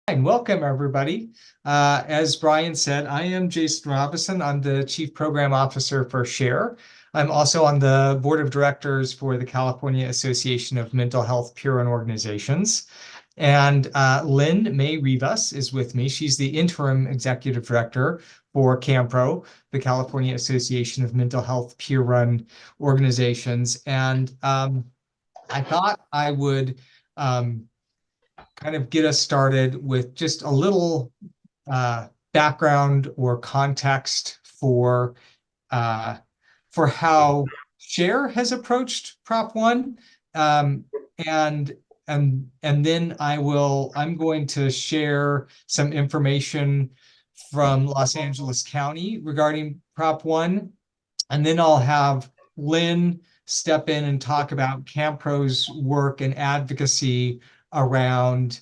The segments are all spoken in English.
And welcome, everybody. As Brian said, I am Jason Robison. I'm the Chief Program Officer for SHARE. I'm also on the Board of Directors for the California Association of Mental Health Peer-run Organizations. And Lynn May Rivas is with me. She's the Interim Executive Director for CAMHPRO, the California Association of Mental Health Peer-run Organizations. And I thought I would kind of get us started with just a little background or context for how SHARE has approached Prop 1, and then I'm going to share some information from Los Angeles County regarding Prop 1, and then I'll have Lynn step in and talk about CAMHPRO's work and advocacy around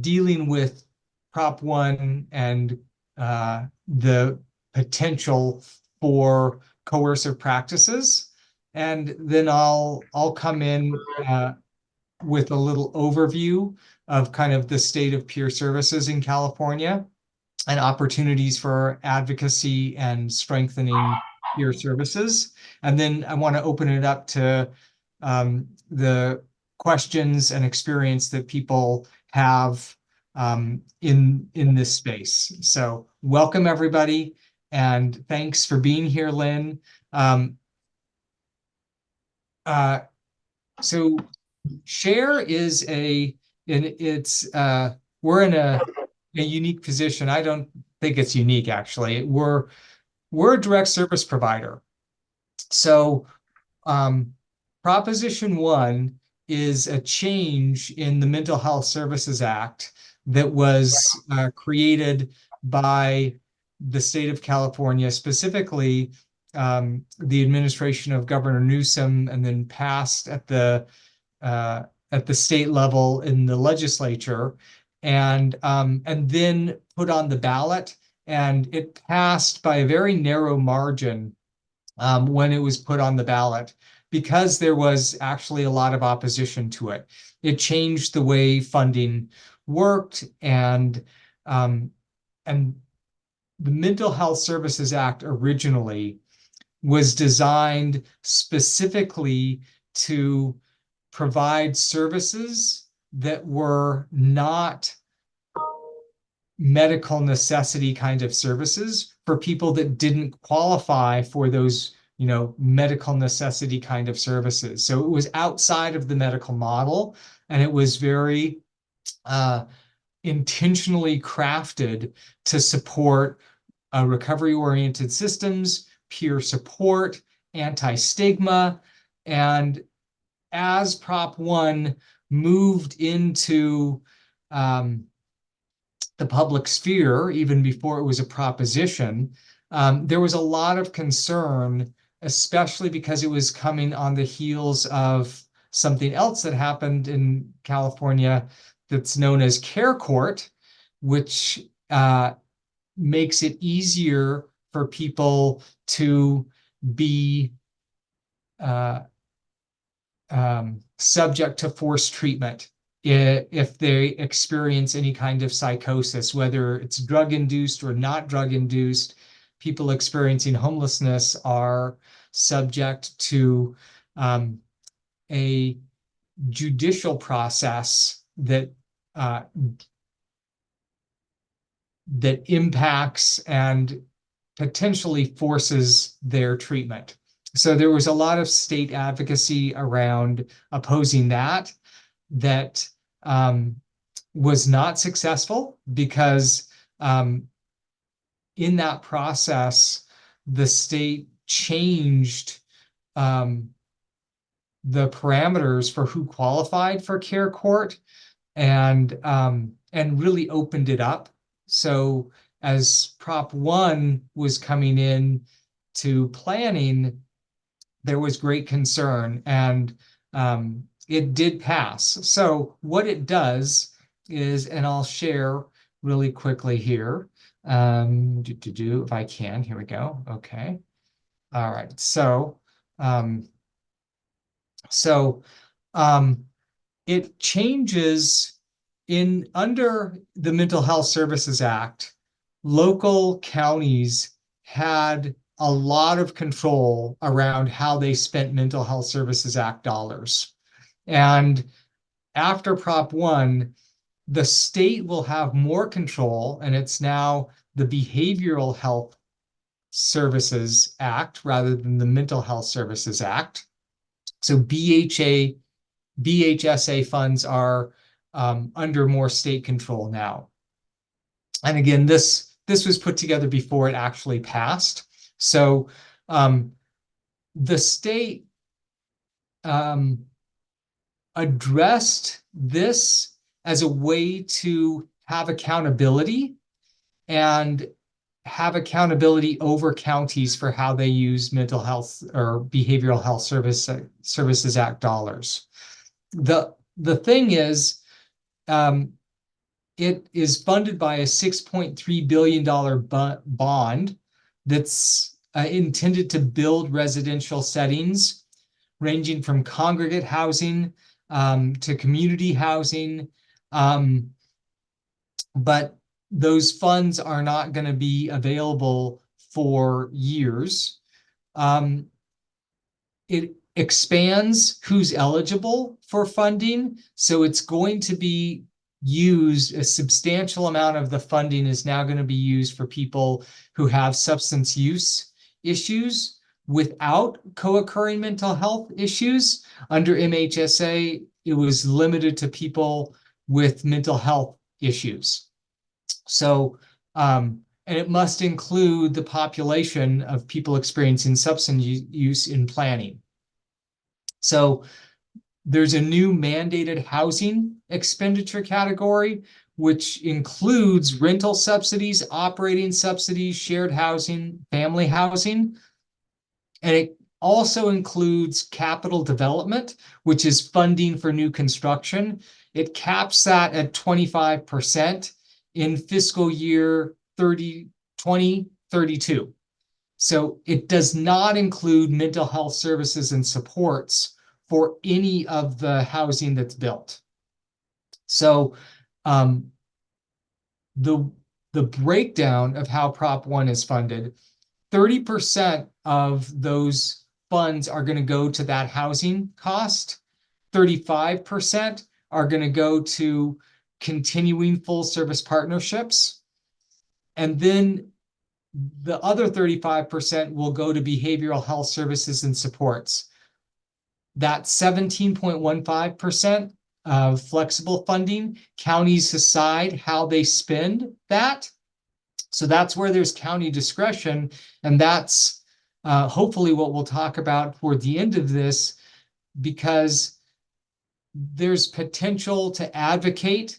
dealing with Prop 1 and the potential for coercive practices. And then I'll come in with a little overview of kind of the state of peer services in California and opportunities for advocacy and strengthening peer services. And then I want to open it up to the questions and experience that people have in this space. So welcome, everybody, and thanks for being here, Lynn. So SHARE is we're in a unique position. I don't think it's unique, actually. We're a direct service provider. So Proposition 1 is a change in the Mental Health Services Act that was created by the state of California, specifically the administration of Governor Newsom, and then passed at the state level in the legislature, and then put on the ballot, and it passed by a very narrow margin when it was put on the ballot, because there was actually a lot of opposition to it. It changed the way funding worked, and the Mental Health Services Act originally was designed specifically to provide services that were not medical necessity kind of services for people that didn't qualify for those, medical necessity kind of services. So it was outside of the medical model, and it was very intentionally crafted to support recovery-oriented systems, peer support, anti-stigma. And as Prop 1 moved into the public sphere, even before it was a proposition, there was a lot of concern, especially because it was coming on the heels of something else that happened in California that's known as Care Court, which makes it easier for people to be subject to forced treatment if they experience any kind of psychosis, whether it's drug-induced or not drug-induced. People experiencing homelessness are subject to a judicial process that impacts and potentially forces their treatment. So there was a lot of state advocacy around opposing that was not successful, because in that process, the state changed the parameters for who qualified for Care Court, and really opened it up. So as Prop 1 was coming in to planning, there was great concern, and it did pass. So what it does is, and I'll share really quickly here, if I can, here we go. Okay. All right. So it changes under the Mental Health Services Act, local counties had a lot of control around how they spent Mental Health Services Act dollars. And after Prop 1, the state will have more control, and it's now the Behavioral Health Services Act rather than the Mental Health Services Act. So BHSA funds are under more state control now. And again, this was put together before it actually passed. So the state addressed this as a way to have accountability and have accountability over counties for how they use mental health or behavioral health services act dollars. The thing is, it is funded by a $6.3 billion bond that's intended to build residential settings ranging from congregate housing to community housing. But those funds are not going to be available for years. It expands who's eligible for funding. So it's going to be used, a substantial amount of the funding is now going to be used for people who have substance use issues without co-occurring mental health issues. Under MHSA, it was limited to people with mental health issues. So, and it must include the population of people experiencing substance use in planning. So there's a new mandated housing expenditure category, which includes rental subsidies, operating subsidies, shared housing, family housing. And it also includes capital development, which is funding for new construction. It caps that at 25% in fiscal year 2032. So it does not include mental health services and supports for any of the housing that's built. So the breakdown of how Prop 1 is funded, 30% of those funds are going to go to that housing cost. 35% are going to go to continuing full service partnerships. And then the other 35% will go to behavioral health services and supports. That 17.15% of flexible funding, counties decide how they spend that. So that's where there's county discretion, and that's hopefully what we'll talk about toward the end of this, because there's potential to advocate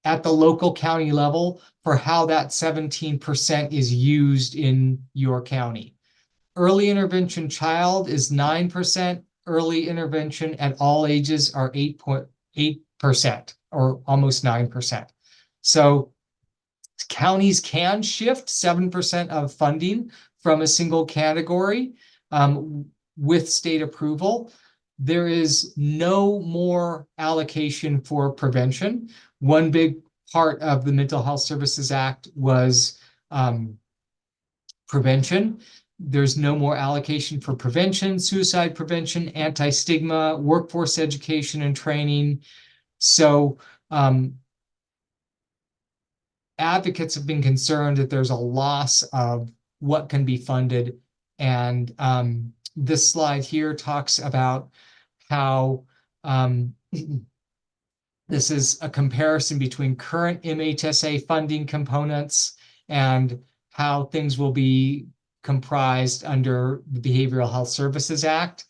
at the local county level for how that 17% is used in your county. Early intervention child is 9%. Early intervention at all ages are 8.8% or almost 9%. So counties can shift 7% of funding from a single category with state approval. There is no more allocation for prevention. One big part of the Mental Health Services Act was prevention. There's no more allocation for prevention, suicide prevention, anti-stigma, workforce education and training. So advocates have been concerned that there's a loss of what can be funded. And this slide here talks about how this is a comparison between current MHSA funding components and how things will be comprised under the Behavioral Health Services Act.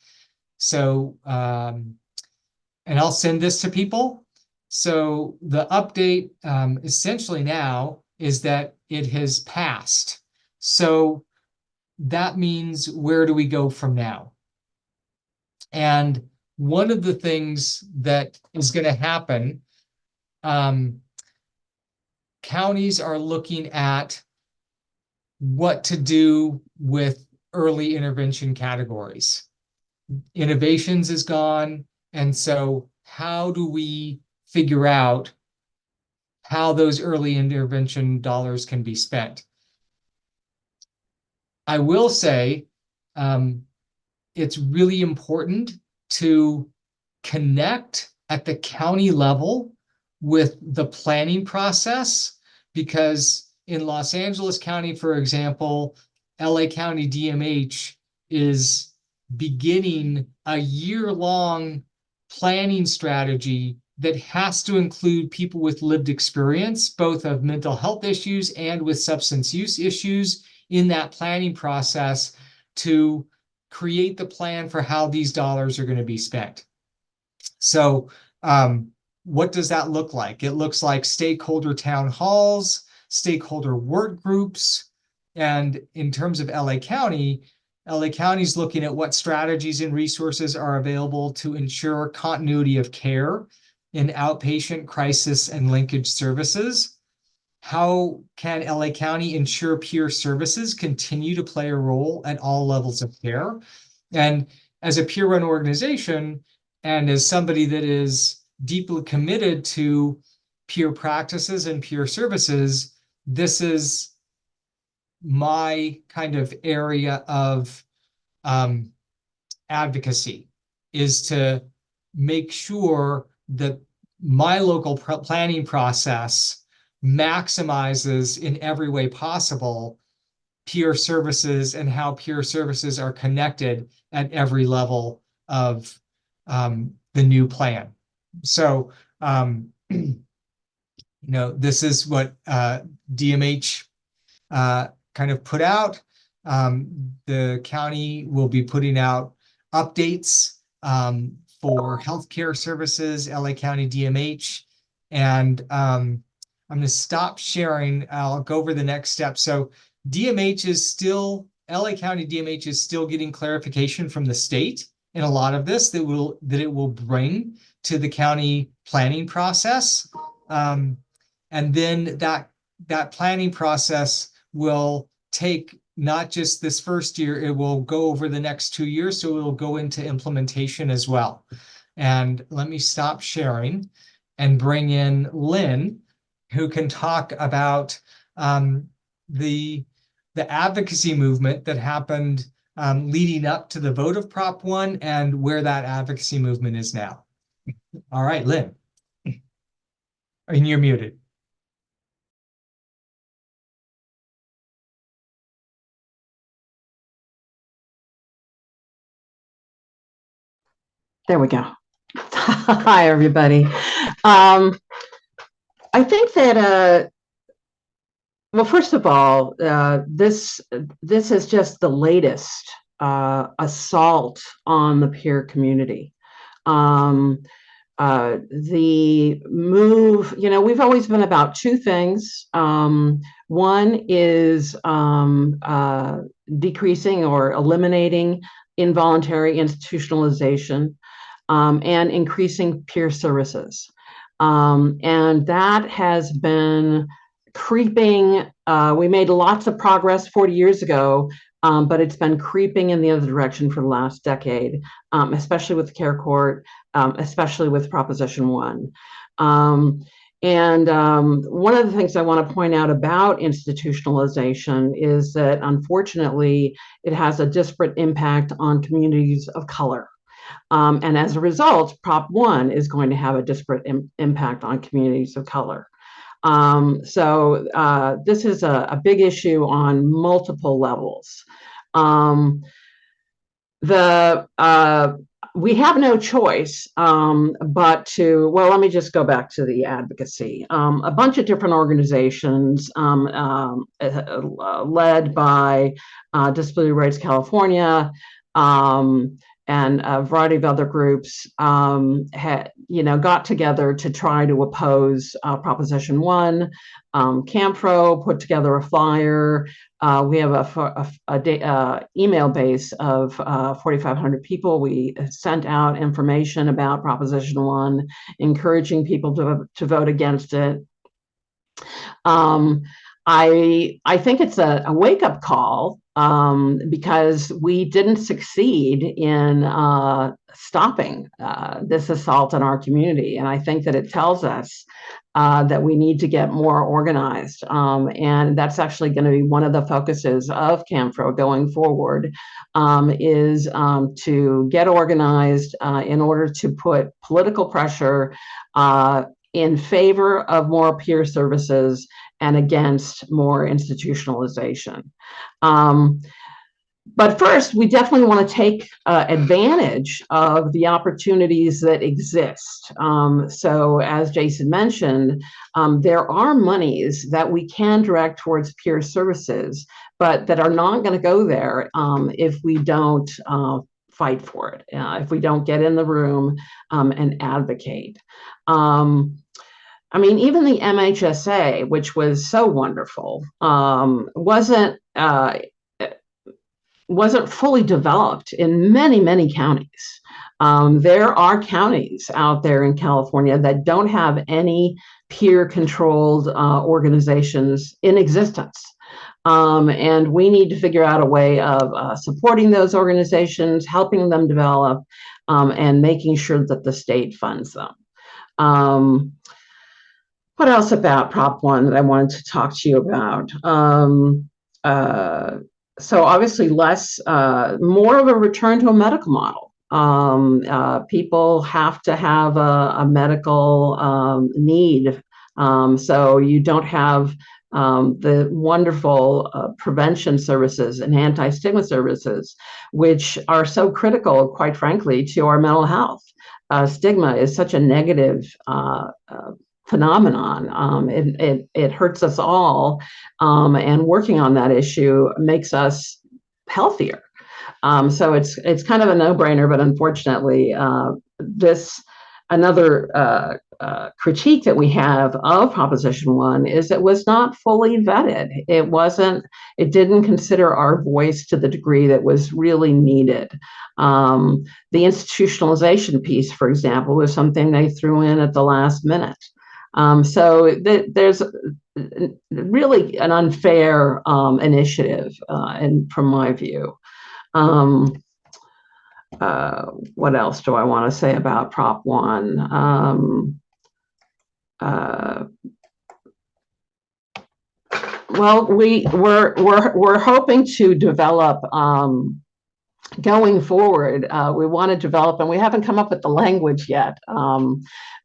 So, and I'll send this to people. So the update essentially now is that it has passed. So that means, where do we go from now? And one of the things that is going to happen, counties are looking at what to do with early intervention categories. Innovations is gone, and so how do we figure out how those early intervention dollars can be spent. I will say it's really important to connect at the county level with the planning process, because in Los Angeles County, for example, LA County DMH is beginning a year-long planning strategy that has to include people with lived experience, both of mental health issues and with substance use issues, in that planning process to create the plan for how these dollars are going to be spent. So what does that look like? It looks like stakeholder town halls, stakeholder work groups. And in terms of LA County is looking at what strategies and resources are available to ensure continuity of care in outpatient crisis and linkage services. How can LA County ensure peer services continue to play a role at all levels of care? And as a peer-run organization, and as somebody that is deeply committed to peer practices and peer services, this is my kind of area of advocacy, is to make sure that my local planning process maximizes in every way possible peer services and how peer services are connected at every level of the new plan. So, this is what DMH kind of put out. The county will be putting out updates for healthcare services, LA County DMH, and I'm going to stop sharing. I'll go over the next step. So DMH is still, LA County DMH is still getting clarification from the state in a lot of this that it will bring to the county planning process. And then that planning process will take not just this first year, it will go over the next 2 years, so it will go into implementation as well. And let me stop sharing and bring in Lynn, who can talk about the advocacy movement that happened leading up to the vote of Prop 1 and where that advocacy movement is now. All right, Lynn. And you're muted. There we go. Hi, everybody. I think that, well, first of all, this is just the latest assault on the peer community. The move, we've always been about two things. One is decreasing or eliminating involuntary institutionalization, and increasing peer services. And that has been creeping. We made lots of progress 40 years ago, but it's been creeping in the other direction for the last decade, especially with the care court, especially with Proposition 1. And one of the things I want to point out about institutionalization is that, unfortunately, it has a disparate impact on communities of color. And as a result, Prop 1 is going to have a disparate impact on communities of color. So this is a big issue on multiple levels. We have no choice but to, well, let me just go back to the advocacy. A bunch of different organizations led by Disability Rights California, and a variety of other groups got together to try to oppose Proposition 1. CAMHPRO put together a flyer. We have a email base of 4,500 people. We sent out information about Proposition 1, encouraging people to vote against it. I think it's a wake-up call, because we didn't succeed in stopping this assault on our community. And I think that it tells us that we need to get more organized. And that's actually going to be one of the focuses of CAMHPRO going forward, is to get organized in order to put political pressure in favor of more peer services and against more institutionalization. But first, we definitely want to take advantage of the opportunities that exist. So as Jason mentioned, there are monies that we can direct towards peer services, but that are not going to go there if we don't fight for it, if we don't get in the room and advocate. I mean, even the MHSA, which was so wonderful, wasn't fully developed in many, many counties. There are counties out there in California that don't have any peer-controlled organizations in existence. And we need to figure out a way of supporting those organizations, helping them develop, and making sure that the state funds them. What else about Prop 1 that I wanted to talk to you about? So obviously more of a return to a medical model. People have to have a medical need. So you don't have the wonderful prevention services and anti-stigma services, which are so critical, quite frankly, to our mental health. Stigma is such a negative phenomenon. It hurts us all, and working on that issue makes us healthier. So it's kind of a no-brainer, but unfortunately, another critique that we have of Proposition 1 is it was not fully vetted. It didn't consider our voice to the degree that was really needed. The institutionalization piece, for example, was something they threw in at the last minute. So there's really an unfair initiative, from my view. What else do I want to say about Prop 1? Well, we're hoping to develop. Going forward, we want to develop, and we haven't come up with the language yet,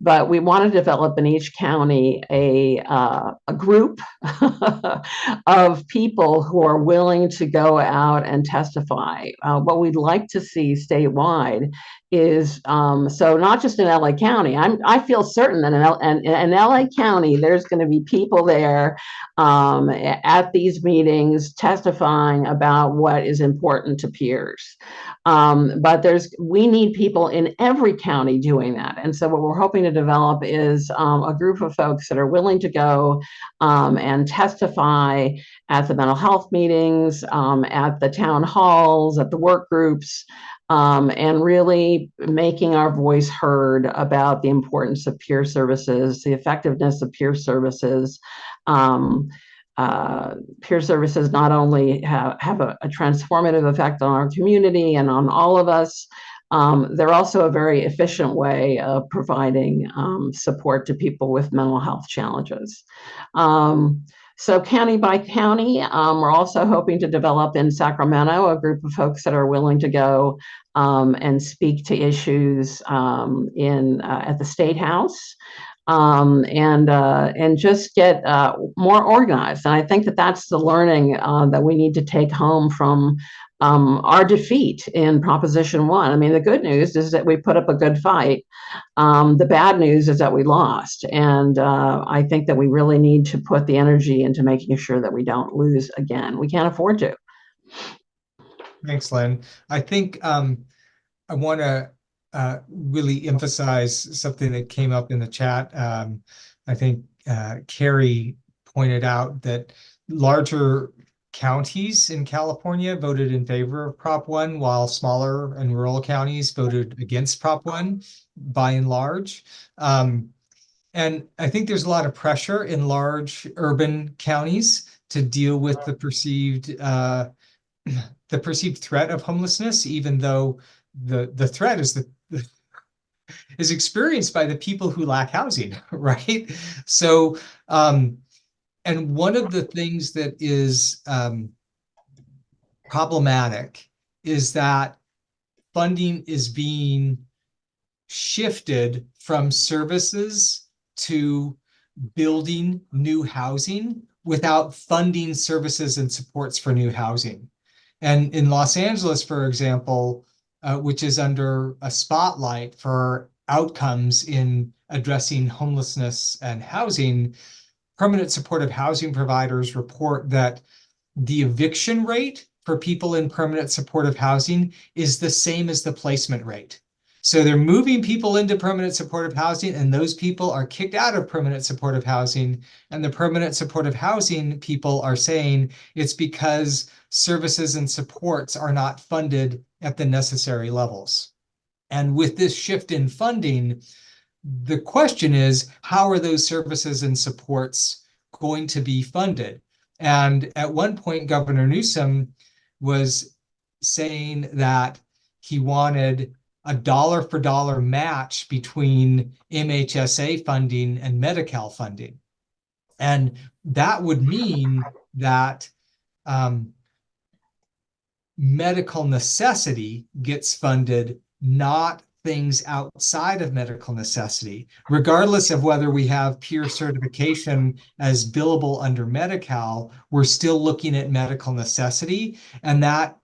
but we want to develop in each county a group of people who are willing to go out and testify. What we'd like to see statewide is, so not just in LA County, I feel certain that in LA County, there's going to be people there at these meetings testifying about what is important to peers. But we need people in every county doing that. And so what we're hoping to develop is a group of folks that are willing to go and testify at the mental health meetings, at the town halls, at the work groups, and really making our voice heard about the importance of peer services, the effectiveness of peer services. Peer services not only have a transformative effect on our community and on all of us, they're also a very efficient way of providing support to people with mental health challenges. So county by county, we're also hoping to develop in Sacramento a group of folks that are willing to go and speak to issues at the State House. And just get more organized. And I think that that's the learning that we need to take home from our defeat in Proposition 1. I mean, the good news is that we put up a good fight. The bad news is that we lost. And I think that we really need to put the energy into making sure that we don't lose again. We can't afford to. Thanks, Lynn. I think I want to really emphasize something that came up in the chat. I think Carrie pointed out that larger counties in California voted in favor of Prop 1, while smaller and rural counties voted against Prop 1 by and large. And I think there's a lot of pressure in large urban counties to deal with the perceived threat of homelessness, even though the threat is is experienced by the people who lack housing, right? So, and one of the things that is problematic is that funding is being shifted from services to building new housing without funding services and supports for new housing. And in Los Angeles, for example, which is under a spotlight for outcomes in addressing homelessness and housing, permanent supportive housing providers report that the eviction rate for people in permanent supportive housing is the same as the placement rate. So they're moving people into permanent supportive housing, and those people are kicked out of permanent supportive housing. And the permanent supportive housing people are saying it's because services and supports are not funded at the necessary levels. And with this shift in funding, the question is, how are those services and supports going to be funded? And at one point, Governor Newsom was saying that he wanted a dollar for dollar match between MHSA funding and Medi-Cal funding. And that would mean that medical necessity gets funded, not things outside of medical necessity. Regardless of whether we have peer certification as billable under Medi-Cal, we're still looking at medical necessity, and that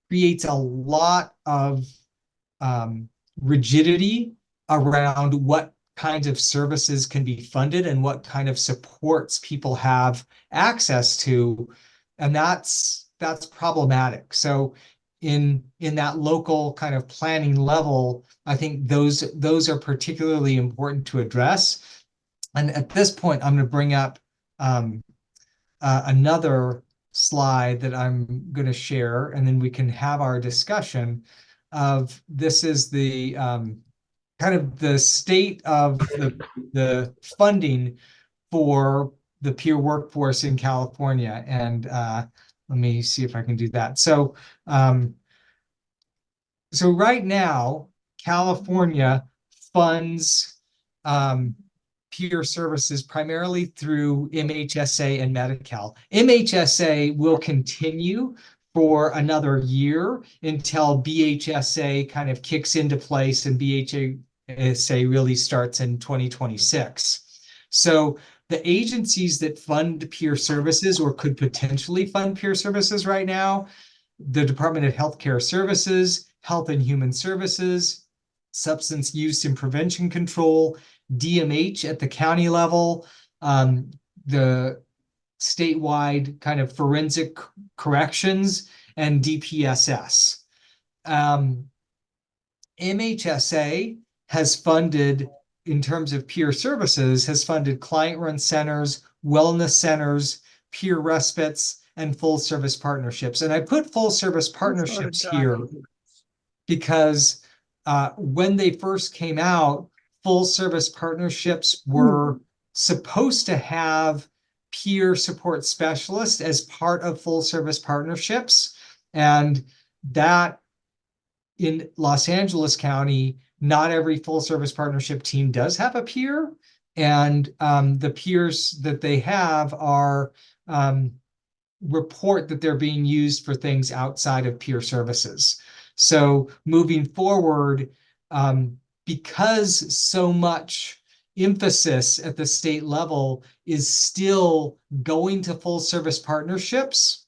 creates a lot of rigidity around what kinds of services can be funded and what kind of supports people have access to, and that's problematic. So in that local kind of planning level, I think those are particularly important to address. And at this point, I'm going to bring up another slide that I'm going to share, and then we can have our discussion of this is the kind of the state of the funding for the peer workforce in California. And let me see if I can do that. So, so right now, California funds peer services primarily through MHSA and Medi-Cal. MHSA will continue for another year until BHSA kind of kicks into place and BHSA really starts in 2026. So the agencies that fund peer services or could potentially fund peer services right now, the Department of Healthcare Services, Health and Human Services, Substance Use and Prevention Control, DMH at the county level, the statewide kind of forensic corrections, and DPSS. MHSA has funded, in terms of peer services, has funded client-run centers, wellness centers, peer respites, and full service partnerships. And I put full service partnerships here because when they first came out, full service partnerships were supposed to have peer support specialists as part of full service partnerships. And that in Los Angeles County, not every full service partnership team does have a peer. And the peers that they have are report that they're being used for things outside of peer services. So moving forward, because so much emphasis at the state level is still going to full service partnerships,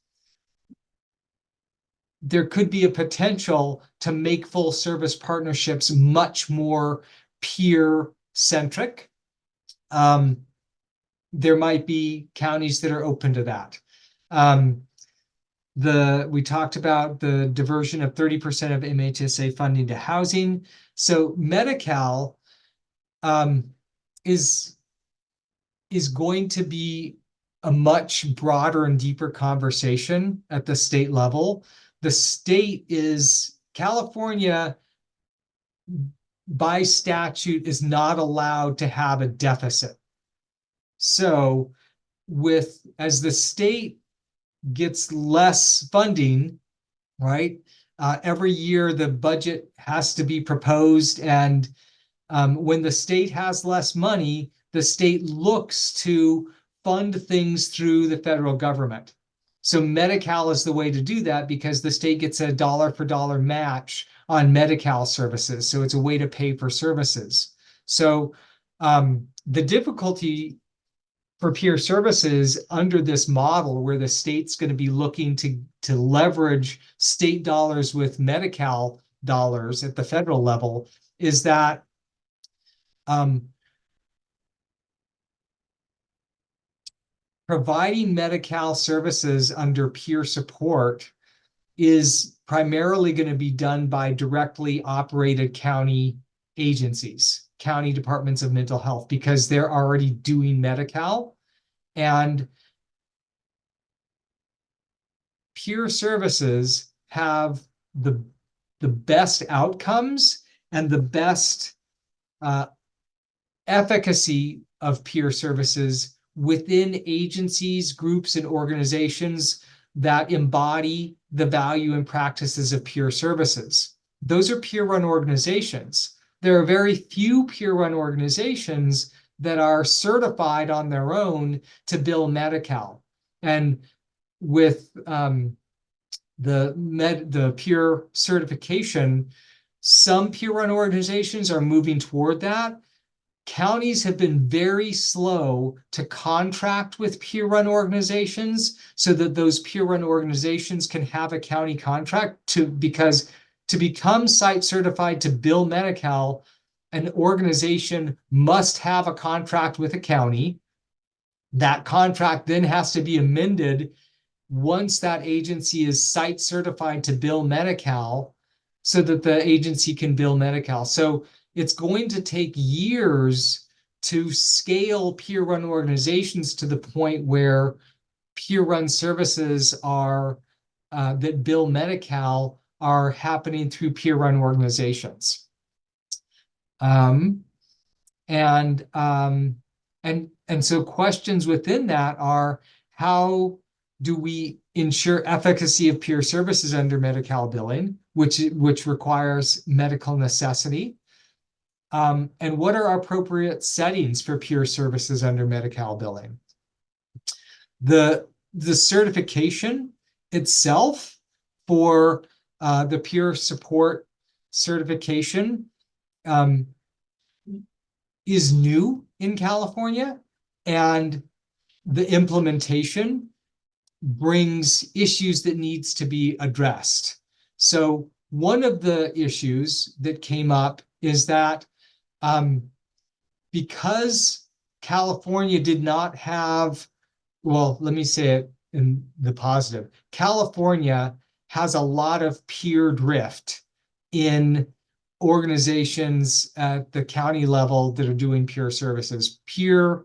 there could be a potential to make full service partnerships much more peer centric. There might be counties that are open to that. We talked about the diversion of 30% of MHSA funding to housing. So Medi-Cal is going to be a much broader and deeper conversation at the state level. The state is, California by statute is not allowed to have a deficit. So as the state gets less funding, right, Every year, the budget has to be proposed, and when the state has less money, the state looks to fund things through the federal government. So Medi-Cal is the way to do that because the state gets a dollar for dollar match on Medi-Cal services. So it's a way to pay for services. So the difficulty for peer services under this model where the state's going to be looking to leverage state dollars with Medi-Cal dollars at the federal level is that providing Medi-Cal services under peer support is primarily going to be done by directly operated county agencies, county departments of mental health, because they're already doing Medi-Cal. And peer services have the best outcomes and the best efficacy of peer services within agencies, groups, and organizations that embody the value and practices of peer services. Those are peer-run organizations. There are very few peer-run organizations that are certified on their own to bill Medi-Cal. And with the peer certification, some peer-run organizations are moving toward that. Counties have been very slow to contract with peer-run organizations so that those peer-run organizations can have a county contract because to become site certified to bill Medi-Cal, an organization must have a contract with a county. That contract then has to be amended once that agency is site certified to bill Medi-Cal so that the agency can bill Medi-Cal. So it's going to take years to scale peer-run organizations to the point where peer-run services are that bill Medi-Cal are happening through peer-run organizations. And so questions within that are, how do we ensure efficacy of peer services under Medi-Cal billing, which requires medical necessity? And what are appropriate settings for peer services under Medi-Cal billing? The certification itself for the peer support certification is new in California, and the implementation brings issues that needs to be addressed. So one of the issues that came up is that because California did not have, well, let me say it in the positive. California has a lot of peer drift in organizations at the county level that are doing peer services. Peer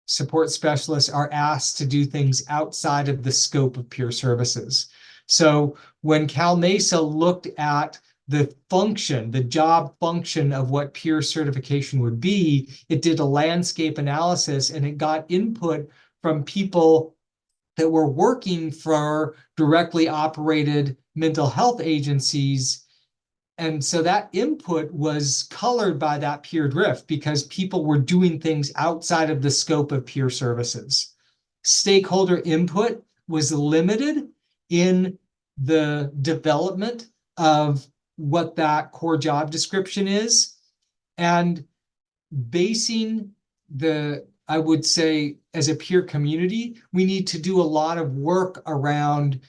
support specialists are asked to do things outside of the scope of peer services. So when CalMESA looked at the function, the job function of what peer certification would be, it did a landscape analysis and it got input from people that were working for directly operated mental health agencies. And so that input was colored by that peer drift because people were doing things outside of the scope of peer services. Stakeholder input was limited in the development of what that core job description is, and basing I would say, as a peer community, we need to do a lot of work around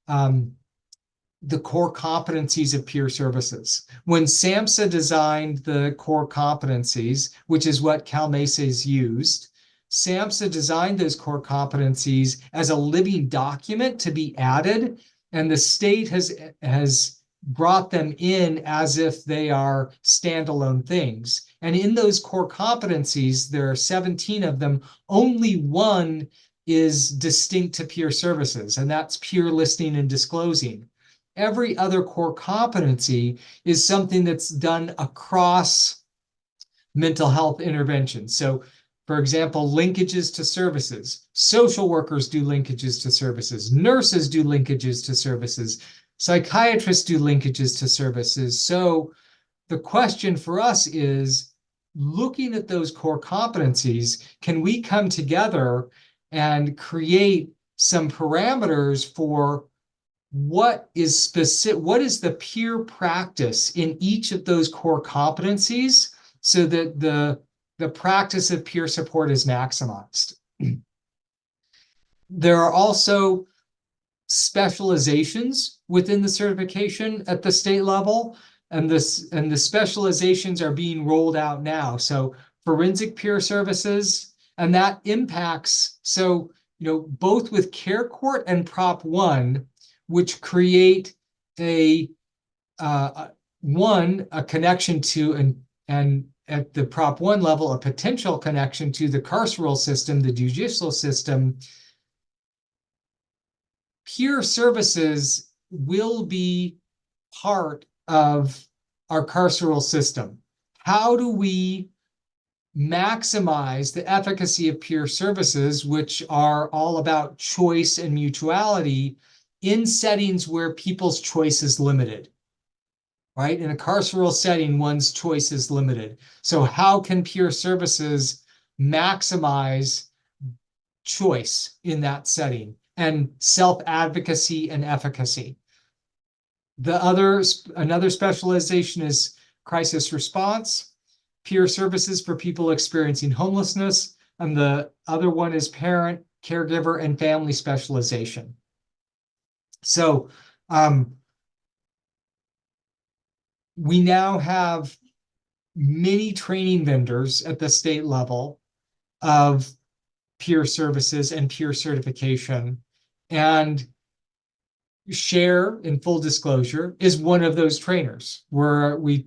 the core competencies of peer services. When SAMHSA designed the core competencies, which is what CalMESA's used, SAMHSA designed those core competencies as a living document to be added, and the state has brought them in as if they are standalone things. And in those core competencies, there are 17 of them, only one is distinct to peer services, and that's peer listening and disclosing. Every other core competency is something that's done across mental health interventions. So, for example, linkages to services. Social workers do linkages to services. Nurses do linkages to services. Psychiatrists do linkages to services. So the question for us is, looking at those core competencies, can we come together and create some parameters for what is the peer practice in each of those core competencies so that the practice of peer support is maximized? There are also specializations within the certification at the state level, and the specializations are being rolled out now. So forensic peer services, and that impacts, so both with Care Court and Prop 1, which create a connection to, and at the Prop 1 level, a potential connection to the carceral system, the judicial system. Peer services will be part of our carceral system. How do we maximize the efficacy of peer services, which are all about choice and mutuality, in settings where people's choice is limited? Right? In a carceral setting, one's choice is limited. So how can peer services maximize choice in that setting, and self-advocacy and efficacy? Another specialization is crisis response, peer services for people experiencing homelessness, and the other one is parent, caregiver, and family specialization. So we now have many training vendors at the state level of peer services and peer certification, and Share, in full disclosure, is one of those trainers, where we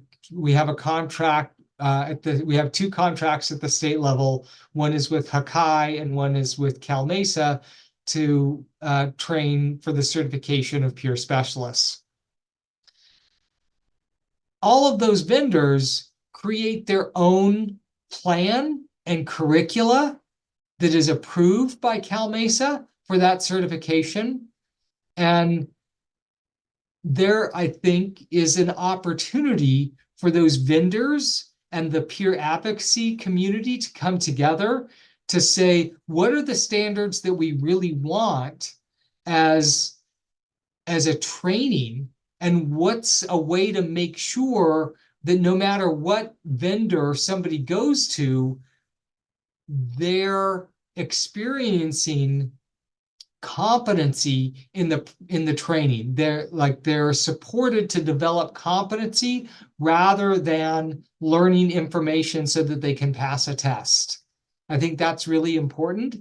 have a contract we have 2 contracts at the state level. One is with HECI and one is with CalMesa to train for the certification of peer specialists. All of those vendors create their own plan and curricula that is approved by CalMesa for that certification. And there, I think, is an opportunity for those vendors and the peer advocacy community to come together to say, what are the standards that we really want as a training, and what's a way to make sure that no matter what vendor somebody goes to, they're experiencing competency in the training. They're supported to develop competency rather than learning information so that they can pass a test. I think that's really important.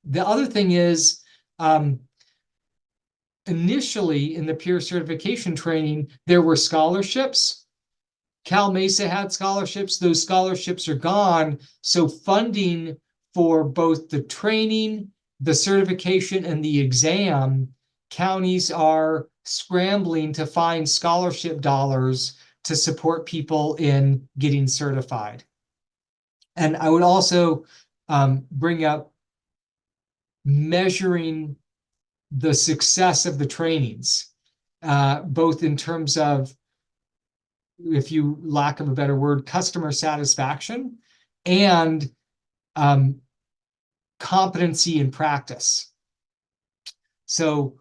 The other thing is, initially in the peer certification training, there were scholarships. CalMesa had scholarships. Those scholarships are gone. So funding for both the training, the certification, and the exam, counties are scrambling to find scholarship dollars to support people in getting certified. And I would also bring up measuring the success of the trainings, both in terms of, if you lack of a better word, customer satisfaction, and competency in practice. So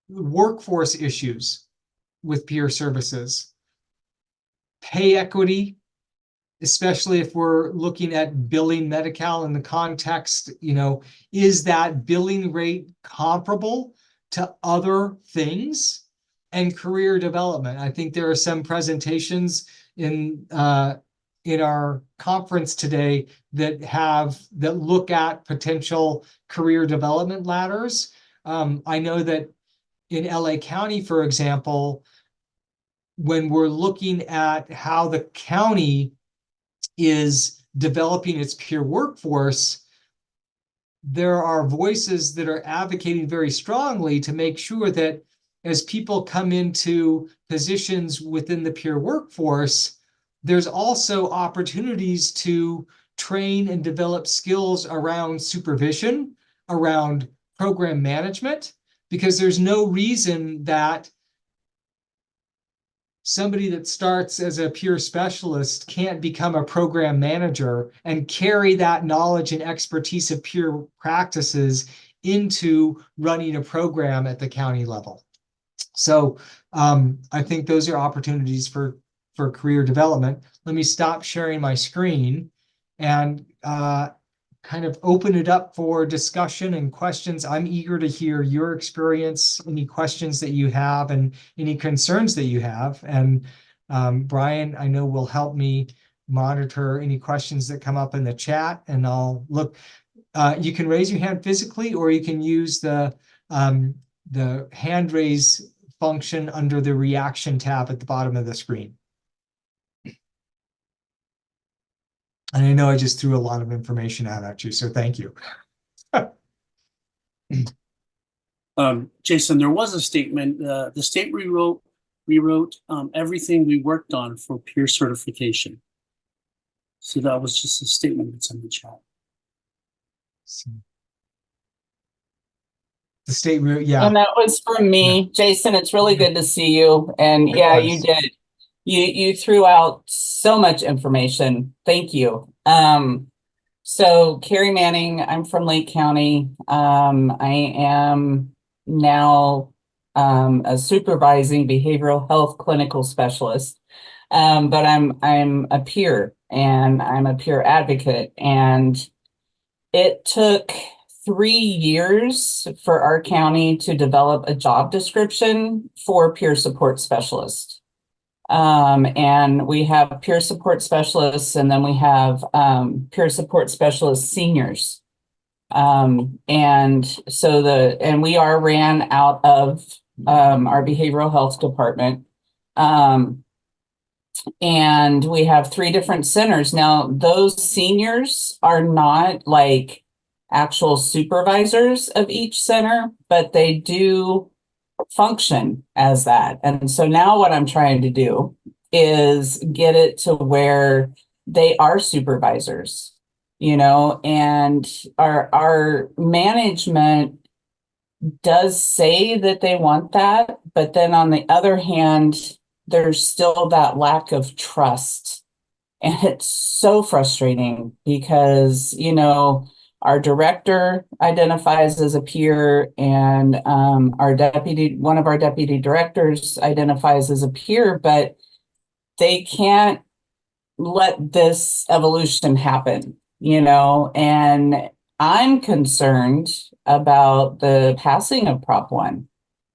workforce issues with peer services, pay equity, especially if we're looking at billing Medi-Cal in the context, is that billing rate comparable to other things? And career development. I think there are some presentations in our conference today that look at potential career development ladders. I know that in LA County, for example, when we're looking at how the county is developing its peer workforce, there are voices that are advocating very strongly to make sure that as people come into positions within the peer workforce, there's also opportunities to train and develop skills around supervision, around program management, because there's no reason that somebody that starts as a peer specialist can't become a program manager and carry that knowledge and expertise of peer practices into running a program at the county level. So I think those are opportunities for career development. Let me stop sharing my screen and kind of open it up for discussion and questions. I'm eager to hear your experience, any questions that you have, and any concerns that you have. And Brian, I know, will help me monitor any questions that come up in the chat, and I'll look. You can raise your hand physically, or you can use the hand raise function under the reaction tab at the bottom of the screen. And I know I just threw a lot of information out at you, so thank you. Jason, there was a statement. The state rewrote everything we worked on for peer certification. So that was just a statement that's in the chat. The state, yeah. And that was from me, Jason. It's really good to see you. And yeah, you did. You threw out so much information. Thank you. So Carrie Manning, I'm from Lake County. I am now a supervising behavioral health clinical specialist. But I'm a peer, and I'm a peer advocate, and it took 3 years for our county to develop a job description for peer support specialist. And we have peer support specialists, and then we have peer support specialist seniors. And so we are ran out of our behavioral health department. And we have 3 different centers. Now, those seniors are not like actual supervisors of each center, but they do function as that. And so now what I'm trying to do is get it to where they are supervisors, you know, and our management does say that they want that, but then on the other hand, there's still that lack of trust. And it's so frustrating because, you know, our director identifies as a peer, and one of our deputy directors identifies as a peer, but they can't let this evolution happen, you know, and I'm concerned about the passing of Prop 1,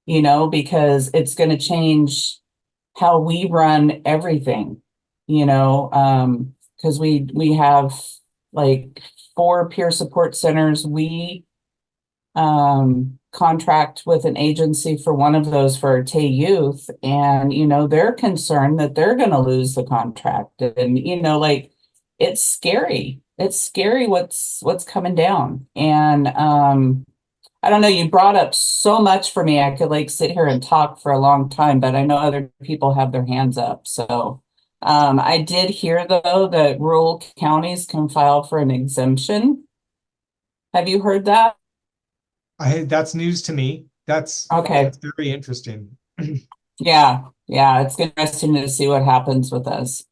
you know, because it's going to change how we run everything, you know, because we have like 4 peer support centers. We contract with an agency for one of those for 𝗣𝗿𝗲𝘀𝗀𝗃 youth, and you know they're concerned that they're going to lose the contract, and you know, like it's scary. It's scary what's coming down. And I don't know, you brought up so much for me. I could like sit here and talk for a long time, but I know other people have their hands up. So I did hear though that rural counties can file for an exemption. Have you heard that? That's news to me. That's okay. That's very interesting. Yeah, it's interesting to see what happens with us.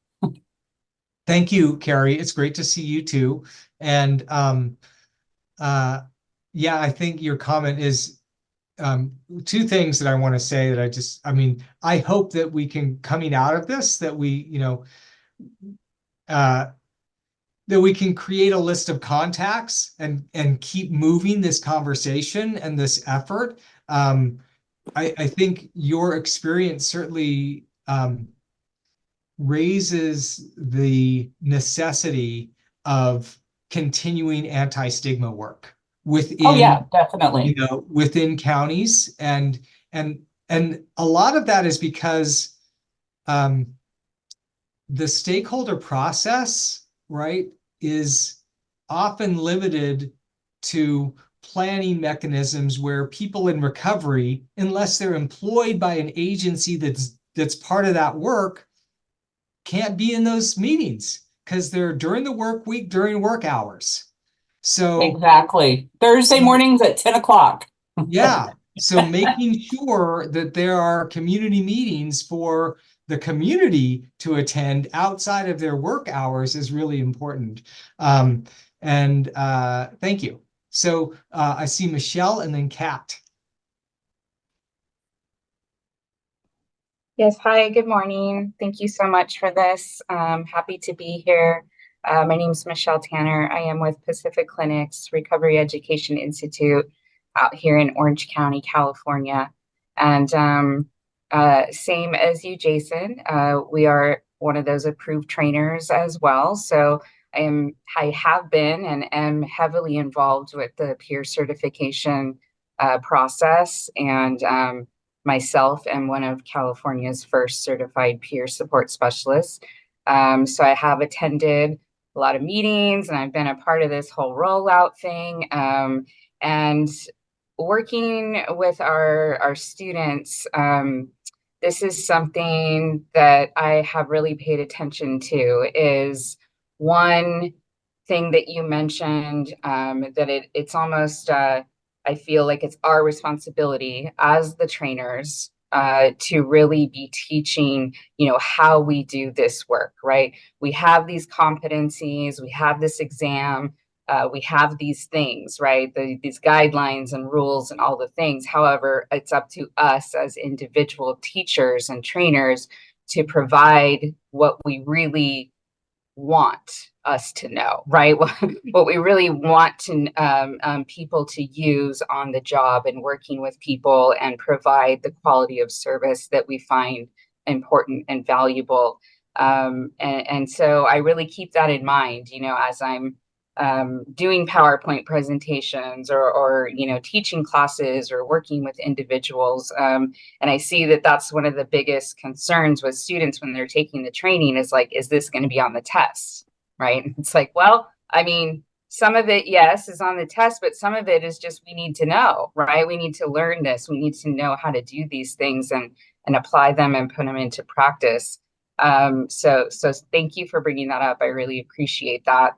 Thank you, Carrie. It's great to see you too. And yeah, I think your comment is 2 things that I want to say that I hope that we can, coming out of this, that we, you know, that we can create a list of contacts and keep moving this conversation and this effort. I think your experience certainly raises the necessity of continuing anti-stigma work within, yeah, definitely, you know, within counties, and a lot of that is because the stakeholder process, right, is often limited to planning mechanisms where people in recovery, unless they're employed by an agency that's part of that work, can't be in those meetings because they're during the work week, during work hours. So exactly, Thursday mornings at 10 o'clock. Yeah, so making sure that there are community meetings for the community to attend outside of their work hours is really important. Thank you. So I see Michelle and then Kat. Yes, hi, good morning. Thank you so much for this. Happy to be here. My name is Michelle Tanner. I am with Pacific Clinic's Recovery Education Institute out here in Orange County, California. And same as you, Jason, we are one of those approved trainers as well. So I have been and am heavily involved with the peer certification process, and myself am one of California's first certified peer support specialists. So I have attended a lot of meetings, and I've been a part of this whole rollout thing. And working with our students, this is something that I have really paid attention to, is one thing that you mentioned, that it's almost, I feel like it's our responsibility as the trainers to really be teaching, how we do this work, right? We have these competencies, we have this exam, we have these things, right? These guidelines and rules and all the things. However, it's up to us as individual teachers and trainers to provide what we really want us to know, right? What we really want to people to use on the job and working with people, and provide the quality of service that we find important and valuable. And so I really keep that in mind, as I'm doing PowerPoint presentations or teaching classes or working with individuals. And I see that that's one of the biggest concerns with students when they're taking the training, is like, is this going to be on the test, right? It's like, well, I mean, some of it, yes, is on the test, but some of it is just, we need to know, right? We need to learn this. We need to know how to do these things and apply them and put them into practice. So thank you for bringing that up. I really appreciate that.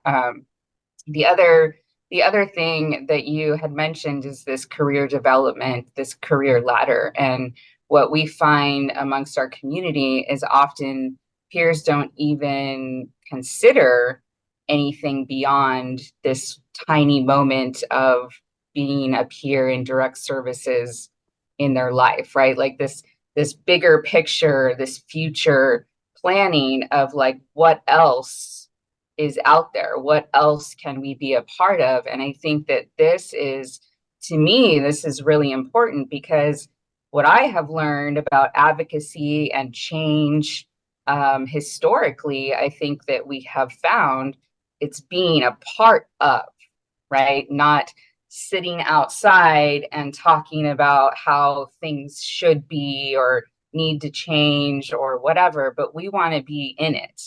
The other thing that you had mentioned is this career development, this career ladder. And what we find amongst our community is often peers don't even consider anything beyond this tiny moment of being a peer in direct services in their life, right? Like this bigger picture, this future planning of like, what else is out there? What else can we be a part of? And I think that this is, to me, this is really important, because what I have learned about advocacy and change historically, I think that we have found it's being a part of, right? Not sitting outside and talking about how things should be or need to change or whatever, but we want to be in it.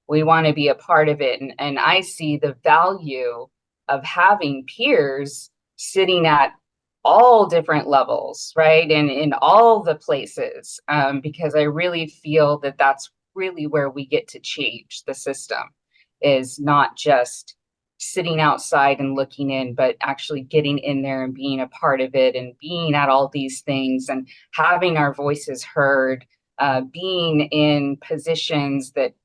We want to be a part of it. And I see the value of having peers sitting at all different levels, right? And in all the places, because I really feel that that's really where we get to change the system, is not just sitting outside and looking in, but actually getting in there and being a part of it, and being at all these things and having our voices heard, being in positions that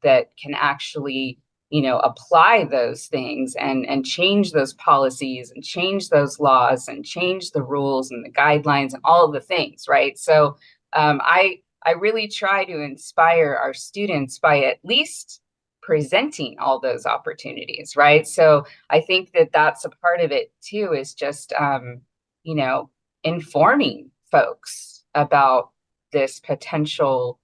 can actually, apply those things and change those policies and change those laws and change the rules and the guidelines and all of the things, right? So I really try to inspire our students by at least presenting all those opportunities, right? So I think that that's a part of it too, is just, informing folks about this potential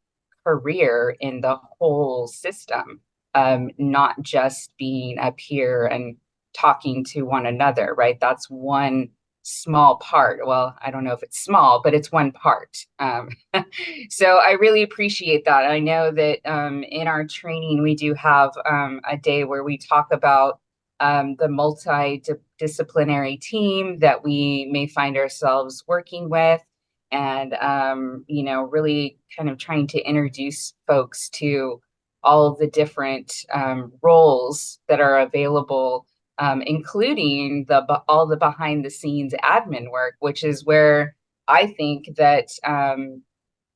career in the whole system, not just being a peer and talking to one another, right? That's one small part. Well, I don't know if it's small, but it's one part. So I really appreciate that. I know that in our training, we do have a day where we talk about the multidisciplinary team that we may find ourselves working with, and really kind of trying to introduce folks to all of the different roles that are available, including all the behind the scenes admin work, which is where I think that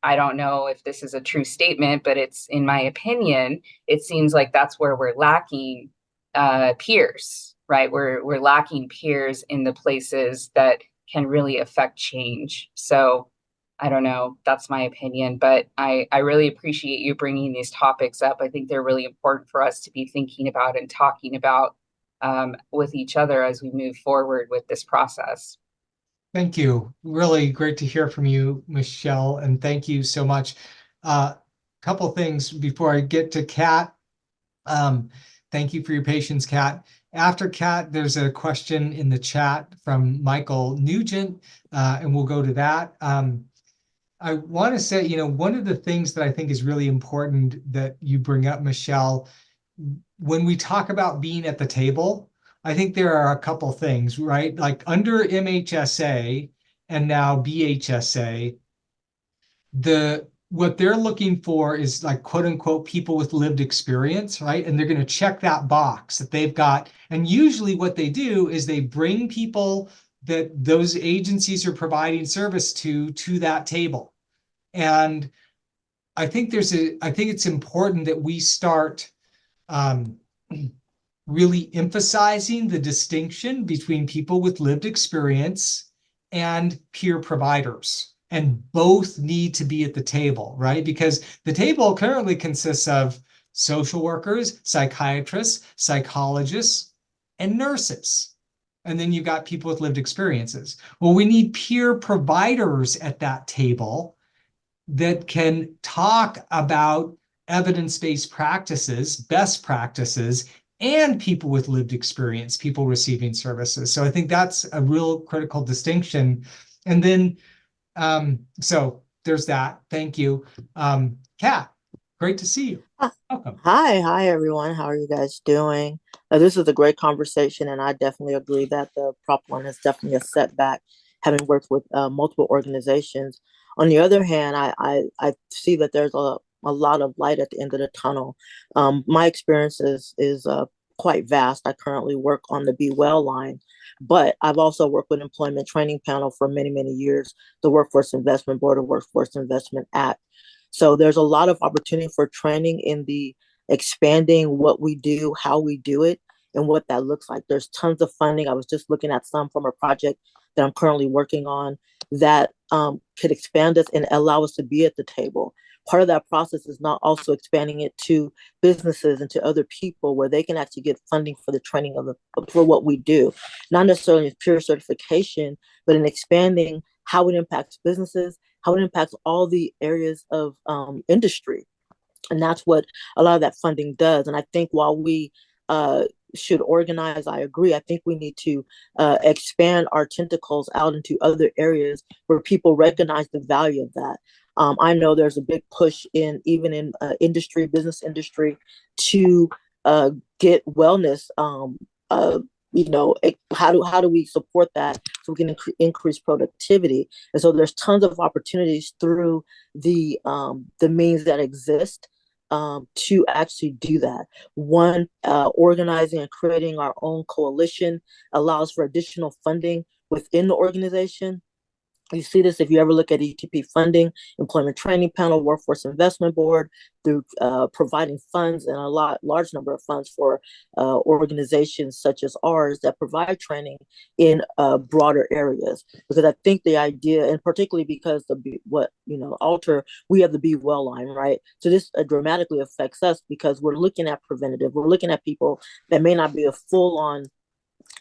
I don't know if this is a true statement, but it's, in my opinion, it seems like that's where we're lacking peers, right? We're lacking peers in the places that can really affect change. So I don't know, that's my opinion, but I really appreciate you bringing these topics up. I think they're really important for us to be thinking about and talking about with each other as we move forward with this process. Thank you. Really great to hear from you, Michelle, and thank you so much. Couple things before I get to Kat. Thank you for your patience, Kat. After Kat, there's a question in the chat from Michael Nugent, and we'll go to that. I want to say, one of the things that I think is really important that you bring up, Michelle, when we talk about being at the table, I think there are a couple things, right? Like under MHSA and now BHSA, what they're looking for is like quote unquote people with lived experience, right? And they're going to check that box that they've got. And usually what they do is they bring people that those agencies are providing service to that table. And I think it's important that we start really emphasizing the distinction between people with lived experience and peer providers. And both need to be at the table, right? Because the table currently consists of social workers, psychiatrists, psychologists, and nurses. And then you've got people with lived experiences. Well, we need peer providers at that table that can talk about evidence-based practices, best practices, and people with lived experience, people receiving services. So I think that's a real critical distinction. And then, so there's that. Thank you. Kat, great to see you. Welcome. Hi, everyone. How are you guys doing? This is a great conversation, and I definitely agree that the Prop 1 is definitely a setback, having worked with multiple organizations. On the other hand, I see that there's a lot of light at the end of the tunnel. My experience is quite vast. I currently work on the 𝗣𝗿𝗲𝗀𝘀𝗀𝗲 line, but I've also worked with Employment Training Panel for many, many years, the Workforce Investment Board of Workforce Investment Act. So there's a lot of opportunity for training in the expanding what we do, how we do it, and what that looks like. There's tons of funding. I was just looking at some from a project that I'm currently working on that could expand us and allow us to be at the table. Part of that process is not also expanding it to businesses and to other people where they can actually get funding for the training for what we do. Not necessarily pure certification, but in expanding how it impacts businesses, how it impacts all the areas of industry. And that's what a lot of that funding does. And I think while we should organize, I agree. I think we need to expand our tentacles out into other areas where people recognize the value of that. I know there's a big push even in industry, business industry, to get wellness. How do we support that so we can increase productivity? And so there's tons of opportunities through the means that exist to actually do that. One, organizing and creating our own coalition allows for additional funding within the organization. You see this if you ever look at ETP funding, Employment Training Panel, Workforce Investment Board, through providing funds and a large number of funds for organizations such as ours that provide training in broader areas. Because I think the idea, and particularly because Alter, we have the 𝗣𝗿𝗲𝗀𝗀𝗀𝗀, line, right? So this dramatically affects us because we're looking at preventative. We're looking at people that may not be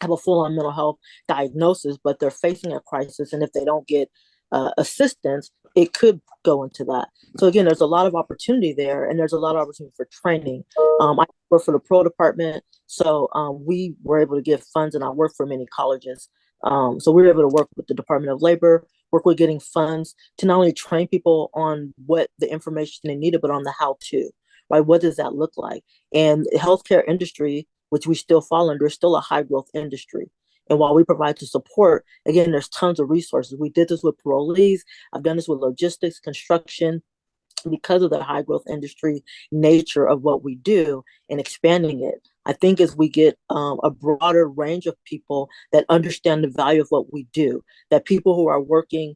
have a full-on mental health diagnosis, but they're facing a crisis. And if they don't get assistance, it could go into that. So again, there's a lot of opportunity there, and there's a lot of opportunity for training. I work for the Pro department, so we were able to get funds, and I work for many colleges. So we were able to work with the Department of Labor, work with getting funds to not only train people on what the information they needed, but on the how-to, right? What does that look like? And the healthcare industry, which we still fall under, is still a high growth industry. And while we provide the support, again, there's tons of resources. We did this with parolees. I've done this with logistics, construction, because of the high growth industry nature of what we do and expanding it. I think as we get a broader range of people that understand the value of what we do, that people who are working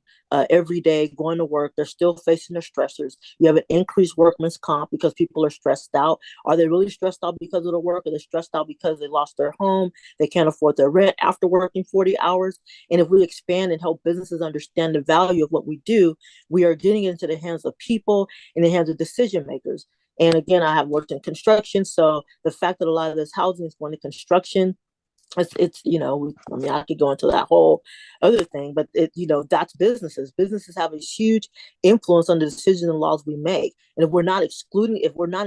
every day, going to work, they're still facing their stressors. You have an increased workman's comp because people are stressed out. Are they really stressed out because of the work? Are they stressed out because they lost their home? They can't afford their rent after working 40 hours? And if we expand and help businesses understand the value of what we do, we are getting into the hands of people, in the hands of decision makers. And again, I have worked in construction, so the fact that a lot of this housing is going to construction, it's I mean, I could go into that whole other thing, but that's businesses. Businesses have a huge influence on the decisions and laws we make. And if we're not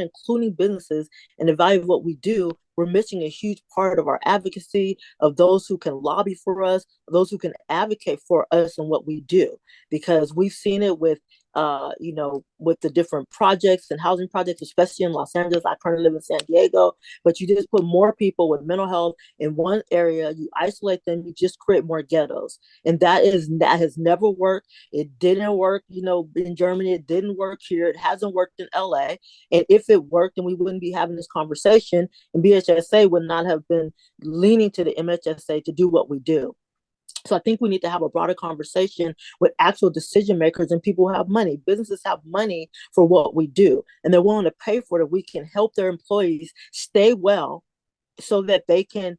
including businesses in the value of what we do, we're missing a huge part of our advocacy, of those who can lobby for us, those who can advocate for us and what we do. Because we've seen it with with the different projects and housing projects, especially in Los Angeles. I currently live in San Diego, but you just put more people with mental health in one area, you isolate them, you just create more ghettos. And that has never worked. It didn't work, in Germany, it didn't work here, it hasn't worked in LA. And if it worked, then we wouldn't be having this conversation, and BHSA would not have been leaning to the MHSA to do what we do. So I think we need to have a broader conversation with actual decision makers and people who have money. Businesses have money for what we do, and they're willing to pay for it if we can help their employees stay well so that they can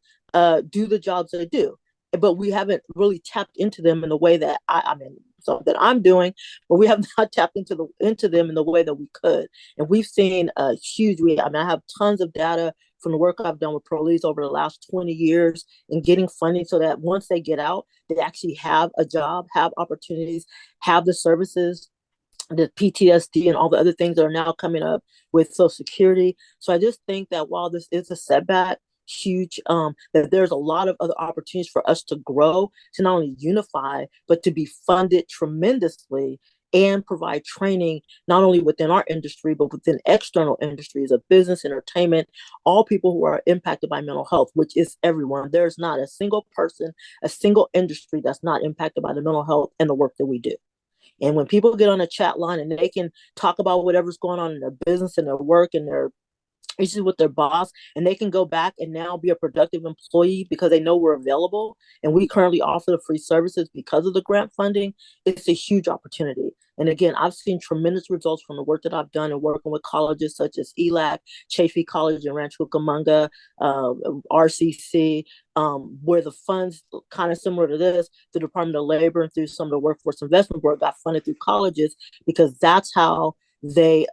do the jobs they do. But we haven't really tapped into them in the way that that I'm doing, but we have not tapped into them in the way that we could. And we've seen a huge, I have tons of data from the work I've done with Pro-Leads over the last 20 years in getting funding so that once they get out, they actually have a job, have opportunities, have the services, the PTSD and all the other things that are now coming up with Social Security. So I just think that while this is a setback, huge, that there's a lot of other opportunities for us to grow, to not only unify, but to be funded tremendously and provide training, not only within our industry, but within external industries of business, entertainment, all people who are impacted by mental health, which is everyone. There's not a single person, a single industry that's not impacted by the mental health and the work that we do. And when people get on a chat line and they can talk about whatever's going on in their business and their work and their issues with their boss, and they can go back and now be a productive employee because they know we're available and we currently offer the free services because of the grant funding, it's a huge opportunity. And again, I've seen tremendous results from the work that I've done in working with colleges such as 𝗣𝗿𝗲𝘀 College in Rancho Cucamonga, RCC, where the funds kind of similar to this, the Department of Labor and through some of the Workforce Investment Board got funded through colleges because that's how they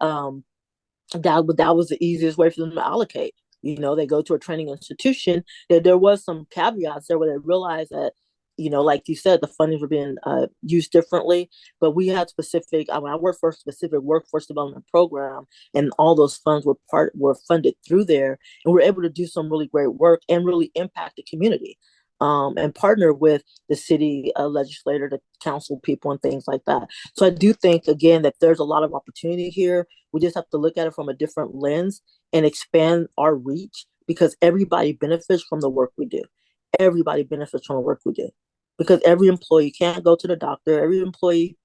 that was the easiest way for them to allocate. They go to a training institution. There was some caveats there where they realized that, like you said, the funding were being used differently. But we had specific, I worked for a specific workforce development program, and all those funds were funded through there, and we're able to do some really great work and really impact the community. And partner with the city legislator, the council people, and things like that. So I do think, again, that there's a lot of opportunity here. We just have to look at it from a different lens and expand our reach, because everybody benefits from the work we do. Everybody benefits from the work we do, because every employee can't go to the doctor. Every employee,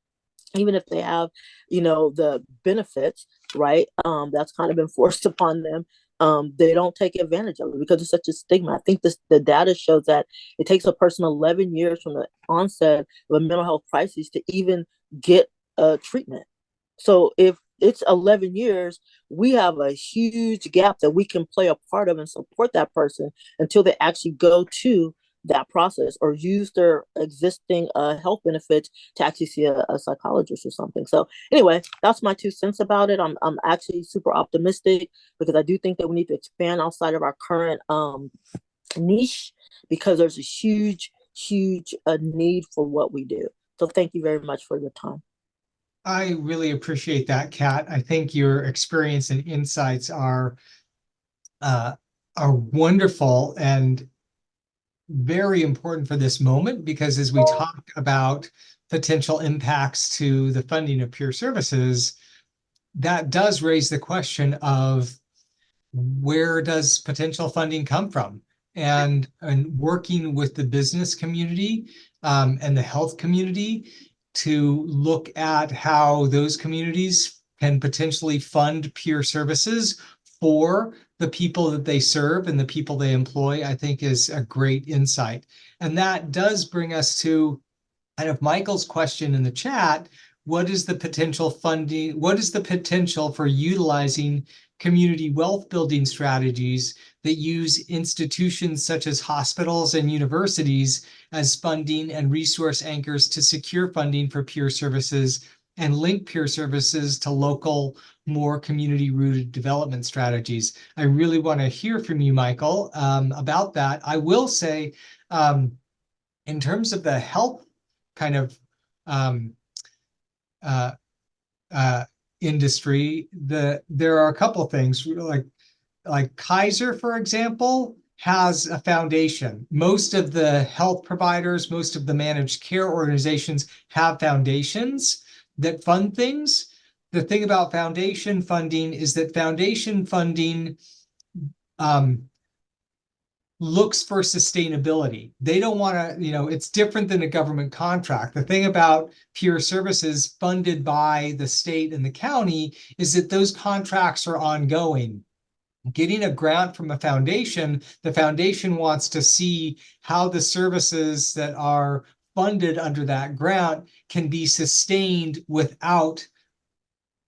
even if they have, the benefits, right, that's kind of been forced upon them, they don't take advantage of it because it's such a stigma. I think the data shows that it takes a person 11 years from the onset of a mental health crisis to even get treatment. So if it's 11 years, we have a huge gap that we can play a part of and support that person until they actually go to that process or use their existing health benefits to actually see a psychologist or something. So anyway, that's my 2 cents about it. I'm actually super optimistic because I do think that we need to expand outside of our current niche, because there's a huge need for what we do. So thank you very much for your time. I really appreciate that, Kat. I think your experience and insights are wonderful and very important for this moment, because as we talk about potential impacts to the funding of peer services, that does raise the question of where does potential funding come from? And working with the business community and the health community to look at how those communities can potentially fund peer services for the people that they serve and the people they employ, I think is a great insight. And that does bring us to kind of Michael's question in the chat. What is the potential funding? What is the potential for utilizing community wealth building strategies that use institutions such as hospitals and universities as funding and resource anchors to secure funding for peer services and link peer services to local, more community-rooted development strategies? I really want to hear from you, Michael, about that. I will say, in terms of the health kind of industry, there are a couple of things like Kaiser, for example, has a foundation. Most of the health providers, most of the managed care organizations have foundations that fund things. The thing about foundation funding is that foundation funding looks for sustainability. They don't want to, it's different than a government contract. The thing about peer services funded by the state and the county is that those contracts are ongoing. Getting a grant from a foundation, the foundation wants to see how the services that are funded under that grant can be sustained without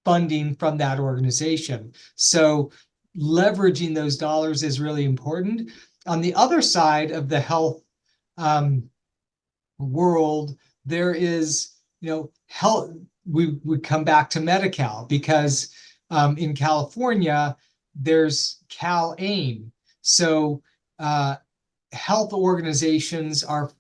funding from that organization. So leveraging those dollars is really important. On the other side of the health world, there is, health. We come back to Medi-Cal because in California, there's CalAIM. So health organizations are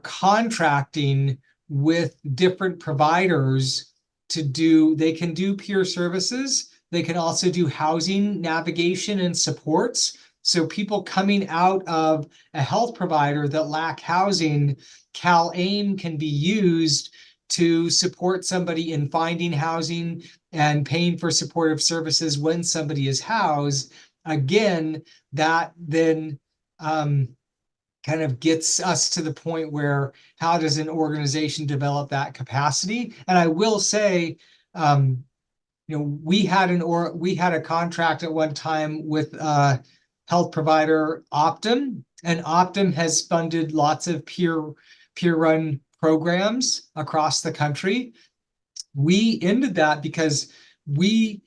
contracting with different providers to do. They can do peer services. They can also do housing navigation and supports. So people coming out of a health provider that lack housing, CalAIM can be used to support somebody in finding housing and paying for supportive services when somebody is housed. Again, that then kind of gets us to the point where how does an organization develop that capacity? And I will say, we had a contract at one time with health provider Optum, and Optum has funded lots of peer-run programs across the country. We ended that because the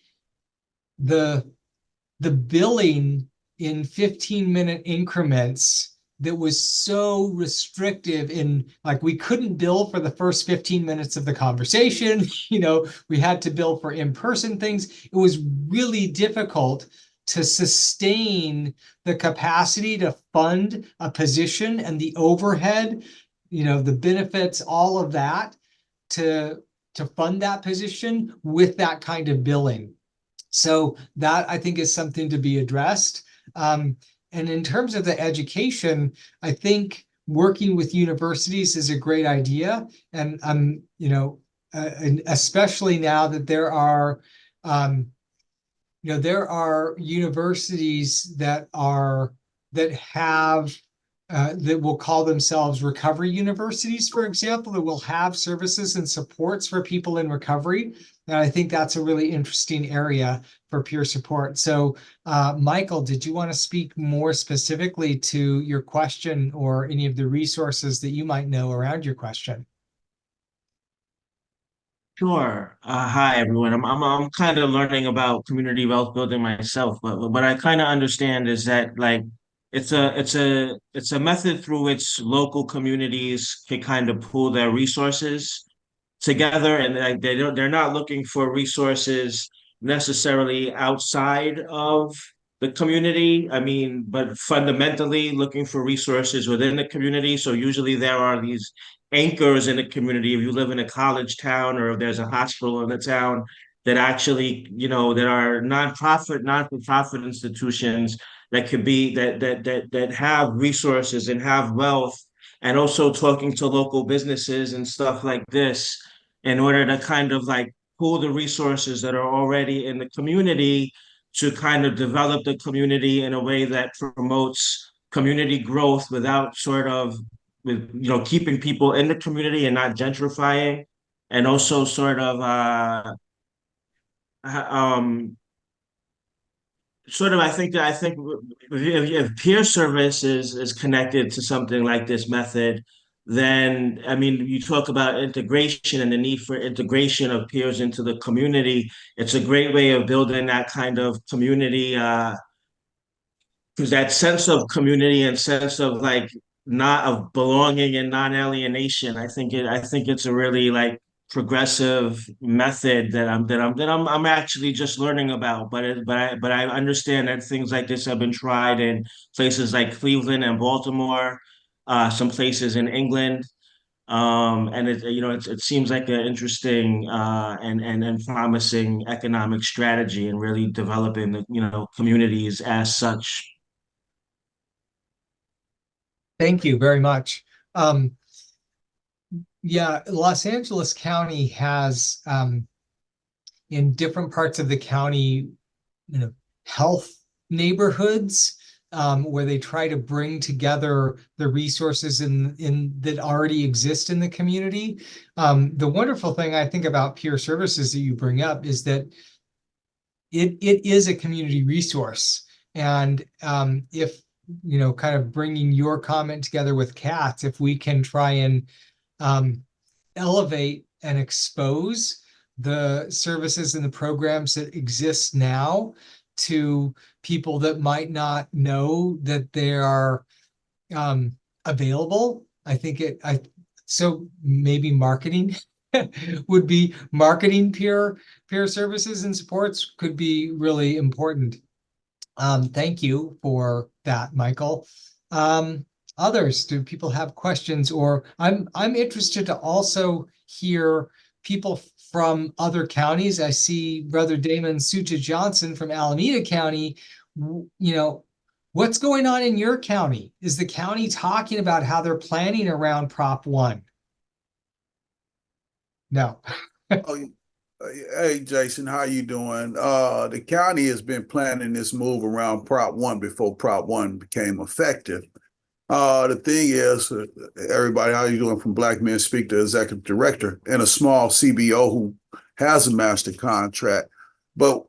billing in 15-minute increments that was so restrictive in, like, we couldn't bill for the first 15 minutes of the conversation. We had to bill for in-person things. It was really difficult to sustain the capacity to fund a position and the overhead, the benefits, all of that to fund that position with that kind of billing. So that, I think, is something to be addressed. And in terms of the education, I think working with universities is a great idea. And and especially now that there are universities that have that will call themselves recovery universities, for example, that will have services and supports for people in recovery. And I think that's a really interesting area for peer support. So, Michael, did you want to speak more specifically to your question or any of the resources that you might know around your question? Sure. Hi, everyone. I'm kind of learning about community wealth building myself, but what I kind of understand is that, like, it's a method through which local communities can kind of pool their resources together, and like they're not looking for resources necessarily outside of the community. I mean, but fundamentally looking for resources within the community. So usually there are these anchors in the community. If you live in a college town or if there's a hospital in the town that actually, that are non-for-profit institutions that could be that have resources and have wealth, and also talking to local businesses and stuff like this in order to kind of like pool the resources that are already in the community to kind of develop the community in a way that promotes community growth without sort of keeping people in the community and not gentrifying, and also sort of sort of, I think if peer service is connected to something like this method, then I mean, you talk about integration and the need for integration of peers into the community. It's a great way of building that kind of community, because that sense of community and sense of like not of belonging and non-alienation. I think it's a really like progressive method that I'm actually just learning about. But I understand that things like this have been tried in places like Cleveland and Baltimore, some places in England. And it seems like an interesting and promising economic strategy and really developing the communities as such. Thank you very much. Yeah, Los Angeles County has in different parts of the county, health neighborhoods where they try to bring together the resources in that already exist in the community. The wonderful thing I think about peer services that you bring up is that it is a community resource. And if, kind of bringing your comment together with Kat's, if we can try and elevate and expose the services and the programs that exist now to people that might not know that they are available. So maybe marketing would be marketing peer services and supports could be really important. Thank you for that, Michael. Others, do people have questions? Or I'm interested to also hear people from other counties. I see Brother Damon Suta Johnson from Alameda County. What's going on in your county? Is the county talking about how they're planning around Prop 1? No. Hey, Jason, how you doing? The county has been planning this move around Prop 1 before Prop 1 became effective. The thing is, everybody, how you doing? From Black Men Speak, the executive director, and a small CBO who has a master contract. But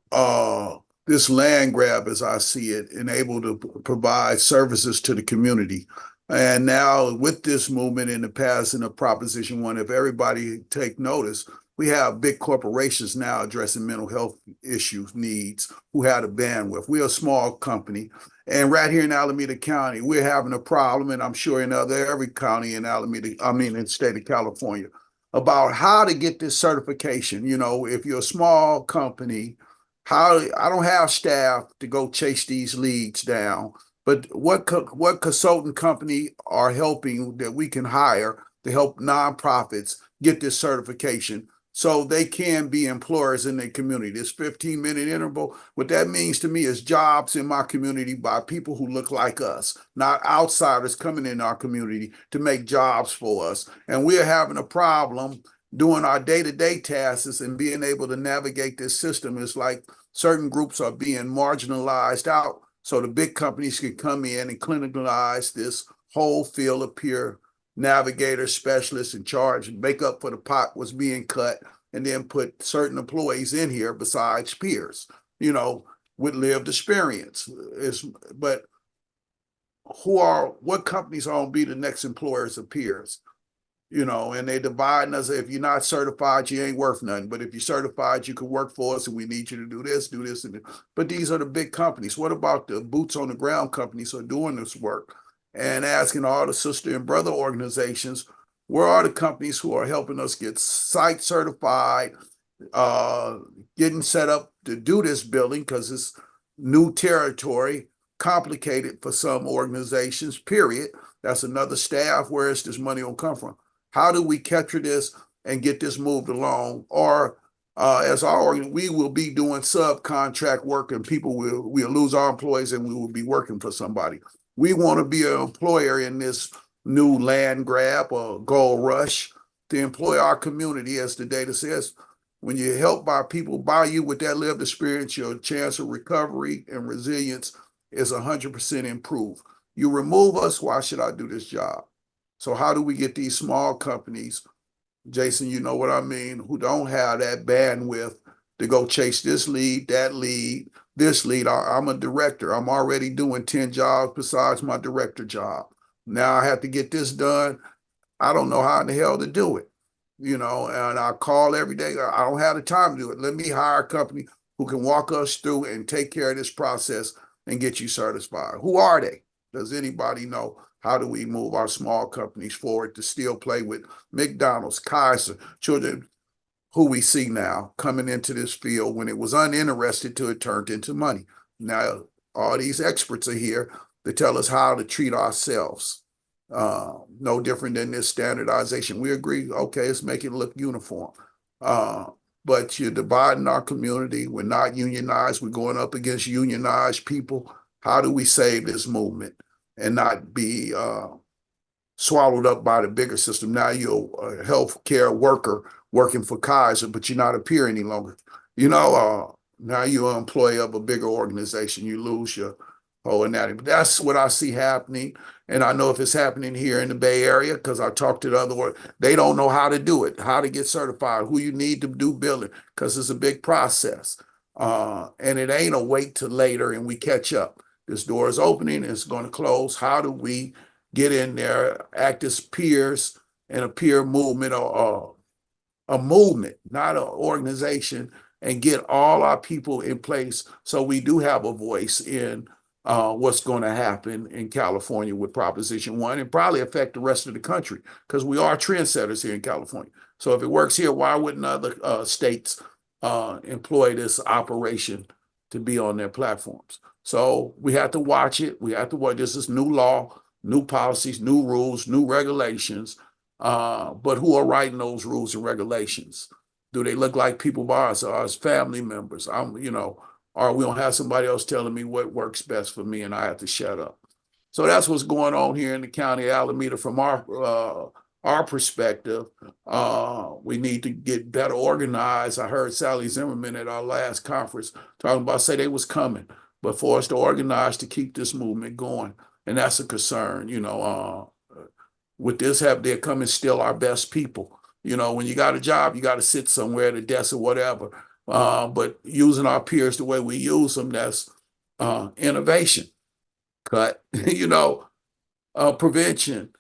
this land grab, as I see it, enabled to provide services to the community. And now with this movement in the passing of Proposition 1, if everybody take notice, we have big corporations now addressing mental health issues, needs, who have the bandwidth. We're a small company. And right here in Alameda County, we're having a problem, and I'm sure in every county in in the state of California, about how to get this certification. If you're a small company, I don't have staff to go chase these leads down, but what consultant company are helping that we can hire to help nonprofits get this certification so they can be employers in their community? This 15-minute interval, what that means to me is jobs in my community by people who look like us, not outsiders coming in our community to make jobs for us. And we're having a problem doing our day-to-day tasks and being able to navigate this system. It's like certain groups are being marginalized out so the big companies can come in and clinicalize this whole field of peer navigator specialists in charge and make up for the pot was being cut, and then put certain employees in here besides peers, with lived experience. But what companies are going to be the next employers of peers? And they divide us. If you're not certified, you ain't worth nothing. But if you're certified, you can work for us, and we need you to do this. But these are the big companies. What about the boots on the ground companies who are doing this work? And asking all the sister and brother organizations, where are the companies who are helping us get site certified, getting set up to do this building, because it's new territory, complicated for some organizations, period. That's another staff. Where is this money going to come from? How do we capture this and get this moved along? Or as our organ, we will be doing subcontract work, and we'll lose our employees, and we will be working for somebody. We want to be an employer in this new land grab or gold rush to employ our community. As the data says, when you help people by you with that lived experience, your chance of recovery and resilience is 100% improved. You remove us, why should I do this job? So how do we get these small companies, Jason, you know what I mean, who don't have that bandwidth to go chase this lead, that lead, this lead. I'm a director. I'm already doing 10 jobs besides my director job. Now I have to get this done. I don't know how in the hell to do it, and I call every day. I don't have the time to do it. Let me hire a company who can walk us through and take care of this process and get you certified. Who are they? Does anybody know? How do we move our small companies forward to still play with McDonald's, Kaiser, children who we see now coming into this field when it was uninterested to it turned into money. Now, all these experts are here to tell us how to treat ourselves. No different than this standardization. We agree, okay, let's make it look uniform. But you're dividing our community. We're not unionized. We're going up against unionized people. How do we save this movement and not be swallowed up by the bigger system? Now you're a healthcare worker working for Kaiser, but you're not a peer any longer. Now you're an employee of a bigger organization. You lose your whole anatomy. But that's what I see happening. And I know if it's happening here in the Bay Area, because I talked to the other one, they don't know how to do it, how to get certified, who you need to do billing, because it's a big process. And it ain't a wait till later and we catch up. This door is opening, it's going to close. How do we get in there, act as peers and a peer movement, or a movement, not an organization, and get all our people in place so we do have a voice in what's going to happen in California with Proposition 1 and probably affect the rest of the country, because we are trendsetters here in California. So if it works here, why wouldn't other states employ this operation to be on their platforms? So we have to watch it. We have to watch. This is new law, new policies, new rules, new regulations. But who are writing those rules and regulations? Do they look like people by us or as family members? Or we don't have somebody else telling me what works best for me and I have to shut up. So that's what's going on here in the county of Alameda from our perspective. We need to get better organized. I heard Sally Zimmerman at our last conference talking about, say they was coming, but for us to organize to keep this movement going. And that's a concern, with this they're coming still our best people. When you got a job, you got to sit somewhere at a desk or whatever. But using our peers the way we use them, that's innovation. Cut, prevention.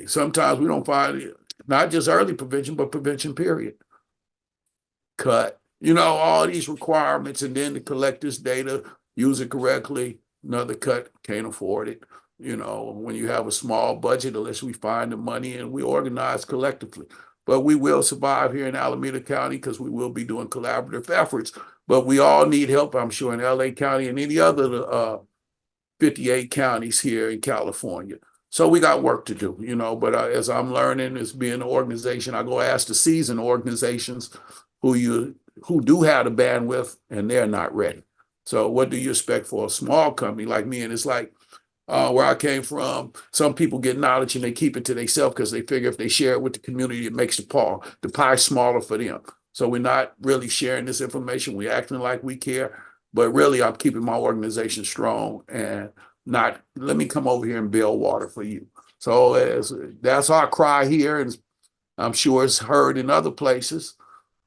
Sometimes we don't find it, not just early prevention, but prevention period. Cut. All these requirements, and then to collect this data, use it correctly, another cut, can't afford it. When you have a small budget, unless we find the money and we organize collectively. But we will survive here in Alameda County because we will be doing collaborative efforts. But we all need help, I'm sure, in LA County and any other 58 counties here in California. So we got work to do, but as I'm learning, as being an organization, I go ask the seasoned organizations who do have the bandwidth and they're not ready. So what do you expect for a small company like me? And it's like, where I came from, some people get knowledge and they keep it to themselves because they figure if they share it with the community, it makes the pie smaller for them. So we're not really sharing this information. We're acting like we care, but really I'm keeping my organization strong and not, let me come over here and build water for you. So that's our cry here, and I'm sure it's heard in other places,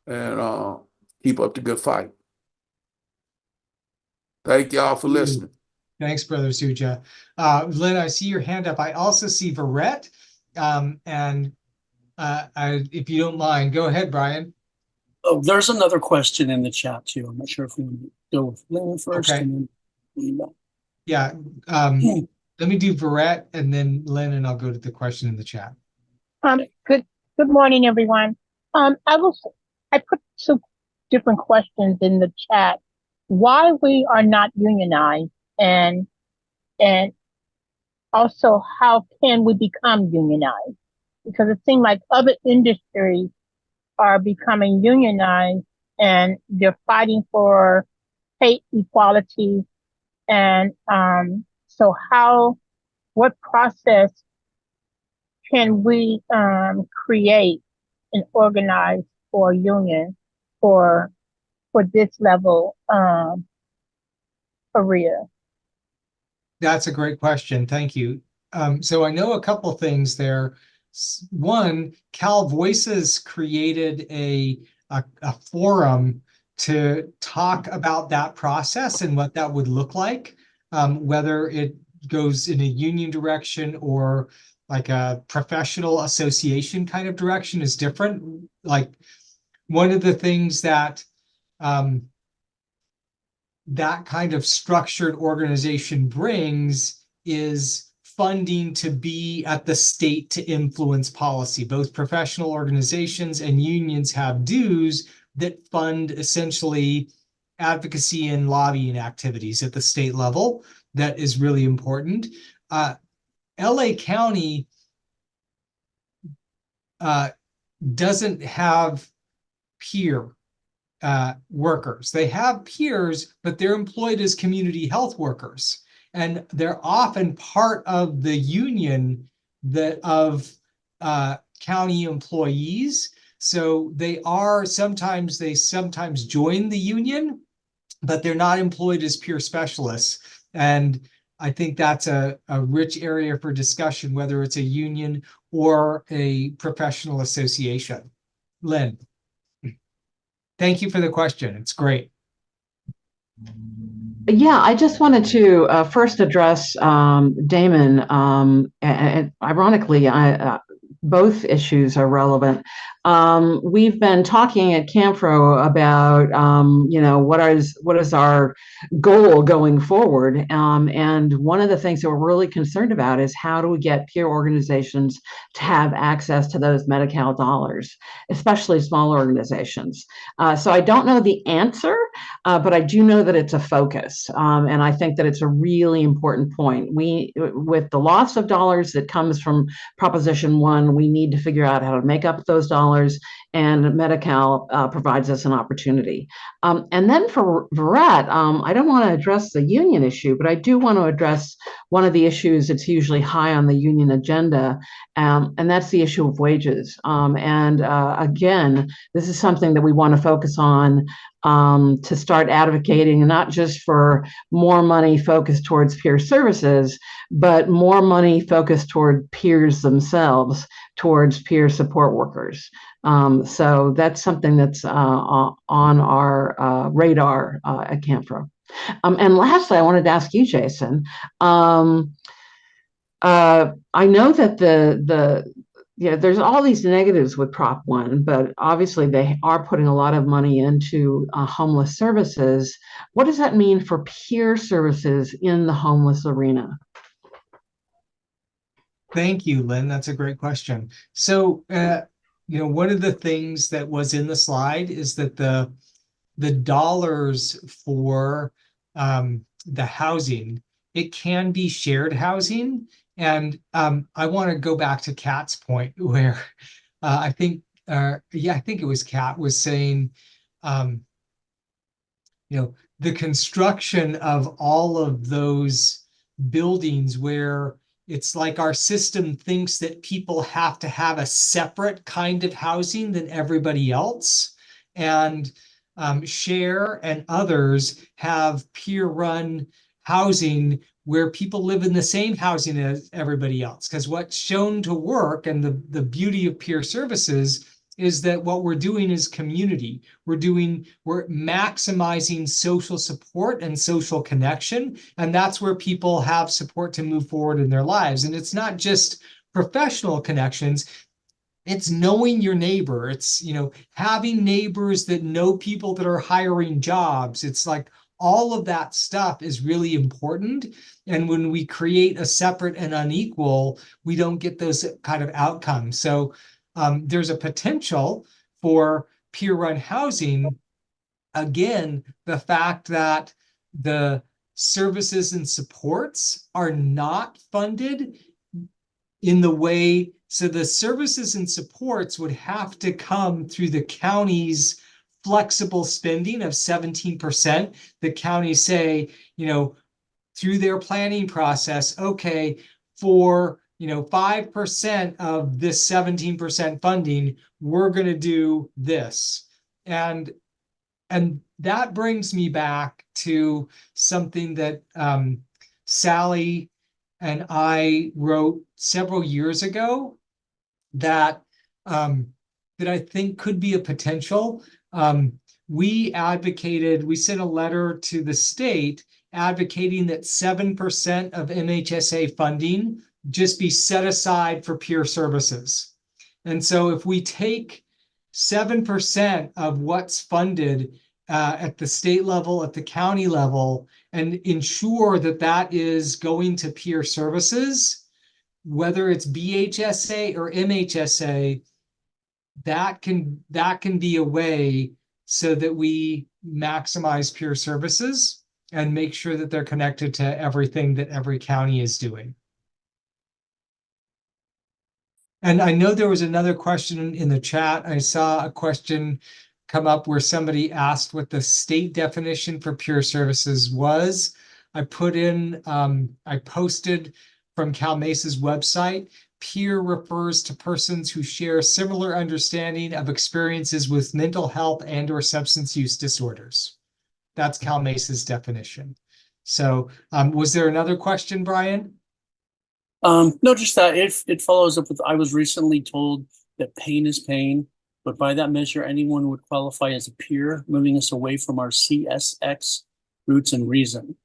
and keep up the good fight. Thank y'all for listening. Thanks, Brother Suja. Lynn, I see your hand up. I also see 𝗣𝗿𝗲𝗀𝗀. If you don't mind, go ahead, Brian. Oh, there's another question in the chat too. I'm not sure if we want to go with Lynn first. Okay. And then Yeah. Let me do 𝗣𝗿𝗲𝗀𝗀 and then Lynn, and I'll go to the question in the chat. Good morning, everyone. I put some different questions in the chat. Why we are not unionized, and also how can we become unionized? Because it seems like other industries are becoming unionized and they're fighting for pay equality. And so what process can we create and organize for a union for this level career? That's a great question. Thank you. So I know a couple things there. One, CalVoices created a forum to talk about that process and what that would look like, whether it goes in a union direction or like a professional association kind of direction is different. Like one of the things that that kind of structured organization brings is funding to be at the state to influence policy. Both professional organizations and unions have dues that fund essentially advocacy and lobbying activities at the state level. That is really important. LA County doesn't have peer workers. They have peers, but they're employed as community health workers. And they're often part of the union of county employees. So they sometimes join the union, but they're not employed as peer specialists. And I think that's a rich area for discussion, whether it's a union or a professional association. Lynn, thank you for the question. It's great. Yeah, I just wanted to first address Damon. And ironically, both issues are relevant. We've been talking at CAMHPRO about, what is our goal going forward? And one of the things that we're really concerned about is how do we get peer organizations to have access to those Medi-Cal dollars, especially small organizations. So I don't know the answer, but I do know that it's a focus. And I think that it's a really important point. With the loss of dollars that comes from Proposition 1, we need to figure out how to make up those dollars, and Medi-Cal provides us an opportunity. And then for 𝗣𝗿𝗲𝗀𝘀, I don't want to address the union issue, but I do want to address one of the issues that's usually high on the union agenda, and that's the issue of wages. Again, this is something that we want to focus on to start advocating, not just for more money focused towards peer services, but more money focused toward peers themselves, towards peer support workers. So that's something that's on our radar at CAMHPRO. And lastly, I wanted to ask you, Jason, I know that there's all these negatives with Prop 1, but obviously they are putting a lot of money into homeless services. What does that mean for peer services in the homeless arena? Thank you, Lynn. That's a great question. So, one of the things that was in the slide is that the dollars for the housing, it can be shared housing. And I want to go back to Kat's point where I think it was Kat was saying, the construction of all of those buildings where it's like our system thinks that people have to have a separate kind of housing than everybody else. And Share and others have peer-run housing where people live in the same housing as everybody else. Because what's shown to work, and the beauty of peer services, is that what we're doing is community. We're maximizing social support and social connection. And that's where people have support to move forward in their lives. And it's not just professional connections. It's knowing your neighbor. It's, having neighbors that know people that are hiring jobs. It's like all of that stuff is really important. And when we create a separate and unequal, we don't get those kind of outcomes. So there's a potential for peer-run housing. Again, the fact that the services and supports are not funded in the way, so the services and supports would have to come through the county's flexible spending of 17%. The counties say, through their planning process, okay, for 5% of this 17% funding, we're going to do this. And that brings me back to something that Sally and I wrote several years ago that I think could be a potential. we sent a letter to the state advocating that 7% of MHSA funding just be set aside for peer services. And so if we take 7% of what's funded at the state level, at the county level, and ensure that that is going to peer services, whether it's BHSA or MHSA, that can be a way so that we maximize peer services and make sure that they're connected to everything that every county is doing. And I know there was another question in the chat. I saw a question come up where somebody asked what the state definition for peer services was. I posted from CalMESA's website. Peer refers to persons who share similar understanding of experiences with mental health and/or substance use disorders. That's CalMESA's definition. So was there another question, Brian? No, just that it follows up with, I was recently told that pain is pain, but by that measure, anyone would qualify as a peer, moving us away from our CSX roots and reason.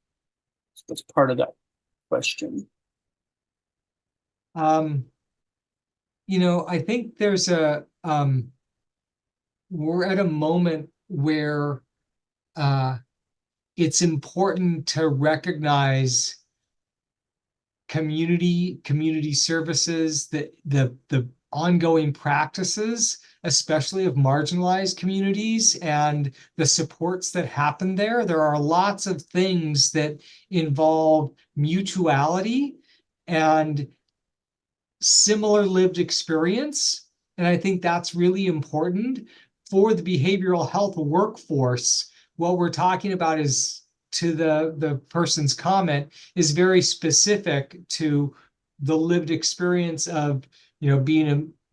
So that's part of that question. I think there's we're at a moment where it's important to recognize community services, that the ongoing practices, especially of marginalized communities, and the supports that happen there. There are lots of things that involve mutuality and similar lived experience. And I think that's really important for the behavioral health workforce. What we're talking about is, to the person's comment, is very specific to the lived experience of,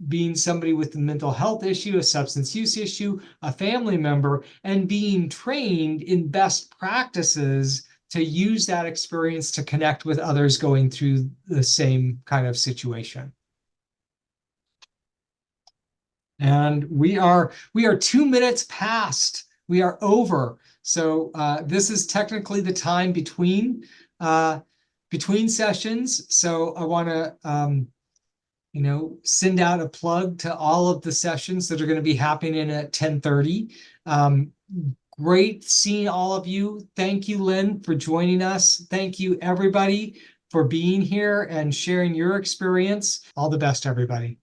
being somebody with a mental health issue, a substance use issue, a family member, and being trained in best practices to use that experience to connect with others going through the same kind of situation. And we are 2 minutes past. We are over. So this is technically the time between sessions. So I want to send out a plug to all of the sessions that are going to be happening at 10:30. Great seeing all of you. Thank you, Lynn, for joining us. Thank you, everybody, for being here and sharing your experience. All the best, everybody.